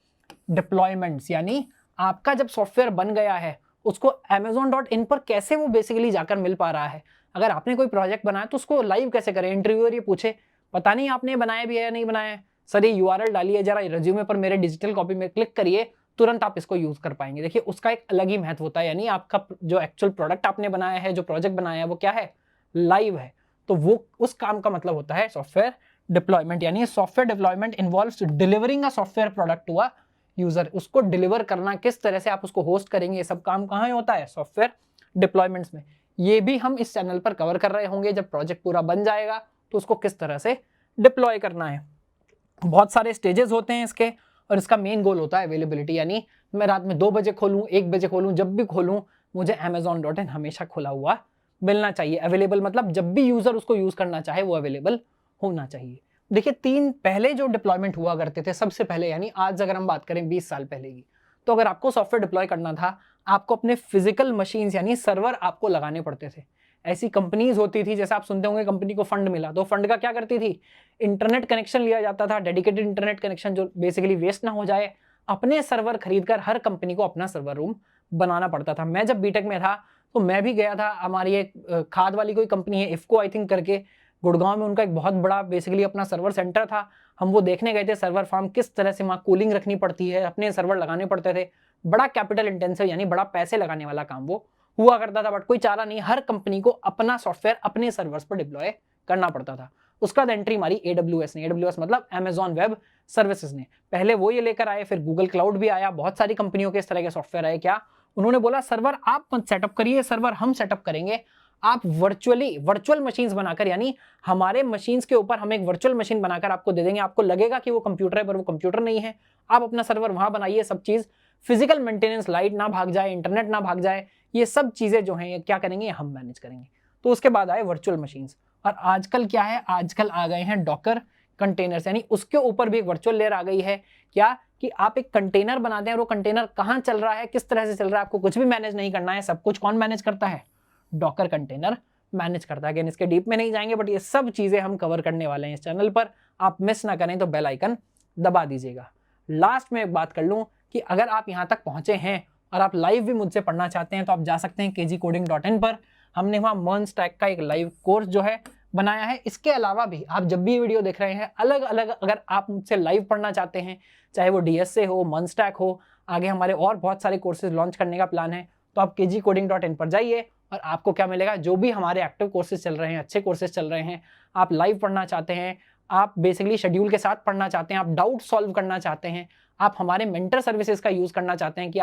डिप्लॉयमेंट्स, यानी आपका जब सॉफ्टवेयर बन गया है उसको amazon.in पर कैसे वो बेसिकली जाकर मिल पा रहा है। अगर आपने कोई प्रोजेक्ट बनाया तो उसको लाइव कैसे करें। इंटरव्यूअर ये पूछे पता नहीं आपने बनाया भी है या नहीं बनाया है, सर ये यूआरएल डालिए जरा रिज्यूमे पर, मेरे डिजिटल कॉपी में क्लिक करिए, तुरंत आप इसको यूज कर पाएंगे। देखिए उसका एक अलग ही महत्व होता है, यानी आपका जो एक्चुअल प्रोडक्ट आपने बनाया है, जो प्रोजेक्ट बनाया है वो क्या है, लाइव है। तो वो उस काम का मतलब होता है सॉफ्टवेयर डिप्लॉयमेंट, यानी software deployment involves delivering a software product to a user. उसको डिलीवर करना, किस तरह से आप उसको होस्ट करेंगे, ये सब काम कहाँ होता है, सॉफ्टवेयर डिप्लॉयमेंट्स में। ये भी हम इस चैनल पर कवर कर रहे होंगे। जब प्रोजेक्ट पूरा बन जाएगा तो उसको किस तरह से डिप्लॉय करना है। बहुत सारे स्टेजेस होते हैं इसके, और इसका मेन गोल होता है अवेलेबिलिटी, यानी मैं रात में 2 बजे खोलूं, 1 बजे खोलूं, जब भी खोलूं मुझे amazon.in हमेशा खुला हुआ मिलना चाहिए। अवेलेबल मतलब जब भी यूजर उसको यूज करना चाहे वो अवेलेबल होना चाहिए। देखिए 3 पहले जो डिप्लॉयमेंट हुआ करते थे, सबसे पहले, यानी आज अगर हम बात करें 20 साल पहले की, तो अगर आपको सॉफ्टवेयर डिप्लॉय करना था, आपको अपने फिजिकल मशीन्स यानी सर्वर आपको लगाने पड़ते थे। ऐसी कंपनीज होती थी, जैसे आप सुनते होंगे कंपनी को फंड मिला, तो फंड का क्या करती थी, इंटरनेट कनेक्शन लिया जाता था, डेडिकेटेड इंटरनेट कनेक्शन जो बेसिकली वेस्ट ना हो जाए, अपने सर्वर खरीदकर हर कंपनी को अपना सर्वर रूम बनाना पड़ता था। मैं जब बीटेक में था तो मैं भी गया था, हमारी एक खाद वाली कोई कंपनी है इफ्को आई थिंक करके, गुड़गांव में उनका एक बहुत बड़ा बेसिकली अपना सर्वर सेंटर था। हम वो देखने गए थे सर्वर फार्म, किस तरह से वहाँ कूलिंग रखनी पड़ती है, अपने सर्वर लगाने पड़ते थे। बड़ा कैपिटल इंटेंसिव यानी बड़ा पैसे लगाने वाला काम वो हुआ करता था, बट कोई चारा नहीं, हर कंपनी को अपना सॉफ्टवेयर अपने सर्वर्स पर डिप्लॉय करना पड़ता था। उसका एंट्री मारी AWS ने, AWS मतलब अमेजॉन वेब सर्विसेज ने। पहले वो ये लेकर आए, फिर गूगल क्लाउड भी आया, बहुत सारी कंपनियों के इस तरह के सॉफ्टवेयर आए। क्या उन्होंने बोला, सर्वर आप मत सेटअप करिए, सर्वर हम सेटअप करेंगे, आप वर्चुअल मशीन्स बनाकर, यानी हमारे मशीन्स के ऊपर हम एक वर्चुअल मशीन बनाकर आपको दे देंगे। आपको लगेगा कि वो कंप्यूटर है पर वो कंप्यूटर नहीं है, आप अपना सर्वर वहां बनाइए। सब चीज फिजिकल मेंटेनेंस, लाइट ना भाग जाए, इंटरनेट ना भाग जाए, ये सब चीजें जो हैं ये क्या करेंगे, हम मैनेज करेंगे। तो उसके बाद आए वर्चुअल मशीन्स, और आजकल क्या है, आजकल आ गए हैं डॉकर कंटेनर्स, यानी उसके ऊपर भी एक वर्चुअल लेयर आ गई है। क्या कि आप एक कंटेनर बनाते हैं और वो कंटेनर कहां चल रहा है, किस तरह से चल रहा है, आपको कुछ भी मैनेज नहीं करना है। सब कुछ कौन मैनेज करता है, डॉकर कंटेनर मैनेज करता है। अगेन इसके डीप में नहीं जाएंगे, बट ये सब चीजें हम कवर करने वाले हैं इस चैनल पर। आप मिस ना करें तो बेल आइकन दबा दीजिएगा। लास्ट में एक बात कर लूं कि अगर आप यहां तक पहुंचे हैं और आप लाइव भी मुझसे पढ़ना चाहते हैं तो आप जा सकते हैं kgcoding.in पर। हमने वहां मर्न स्टैक का एक लाइव कोर्स जो है बनाया है। इसके अलावा भी आप जब भी वीडियो देख रहे हैं, अलग अलग अगर आप मुझसे लाइव पढ़ना चाहते हैं, चाहे वो DSA हो, मर्न स्टैक हो, आगे हमारे और बहुत सारे कोर्सेज लॉन्च करने का प्लान है, तो आप kgcoding.in पर जाइए और आपको क्या मिलेगा, जो भी हमारे एक्टिव कोर्सेज चल रहे हैं, अच्छे कोर्सेज चल रहे हैं, आप लाइव पढ़ना चाहते हैं, आप बेसिकली शेड्यूल के साथ पढ़ना चाहते हैं, आप डाउट सॉल्व करना चाहते हैं, आप हमारे मेंटर सर्विसेज का यूज करना चाहते हैं कि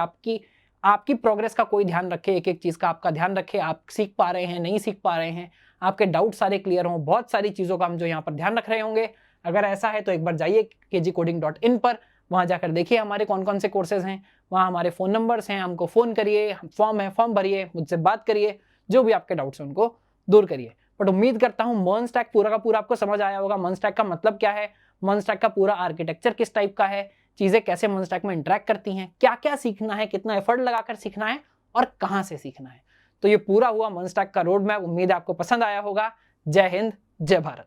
आपकी प्रोग्रेस का कोई ध्यान रखे, एक एक चीज का आपका ध्यान रखे, आप सीख पा रहे हैं, नहीं सीख पा रहे हैं, आपके डाउट सारे क्लियर हों, बहुत सारी चीजों का हम जो यहाँ पर ध्यान रख रहे होंगे। अगर ऐसा है तो एक बार जाइए kgcoding.in पर, वहां जाकर देखिए हमारे कौन कौन से कोर्सेज हैं, वहाँ हमारे फ़ोन नंबर्स हैं, हमको फ़ोन करिए, फॉर्म है, फॉर्म भरिए, मुझसे बात करिए, जो भी आपके डाउट्स हैं उनको दूर करिए। बट उम्मीद करता हूँ मर्न स्टैक पूरा का पूरा आपको समझ आया होगा। मर्न स्टैक का मतलब क्या है, मर्न स्टैक का पूरा आर्किटेक्चर किस टाइप का है, चीज़ें कैसे मर्न स्टैक में इंटरेक्ट करती हैं, क्या क्या सीखना है, कितना एफर्ट लगाकर सीखना है और कहाँ से सीखना है। तो ये पूरा हुआ मर्न स्टैक का रोड मैप। उम्मीद है आपको पसंद आया होगा। जय हिंद, जय भारत।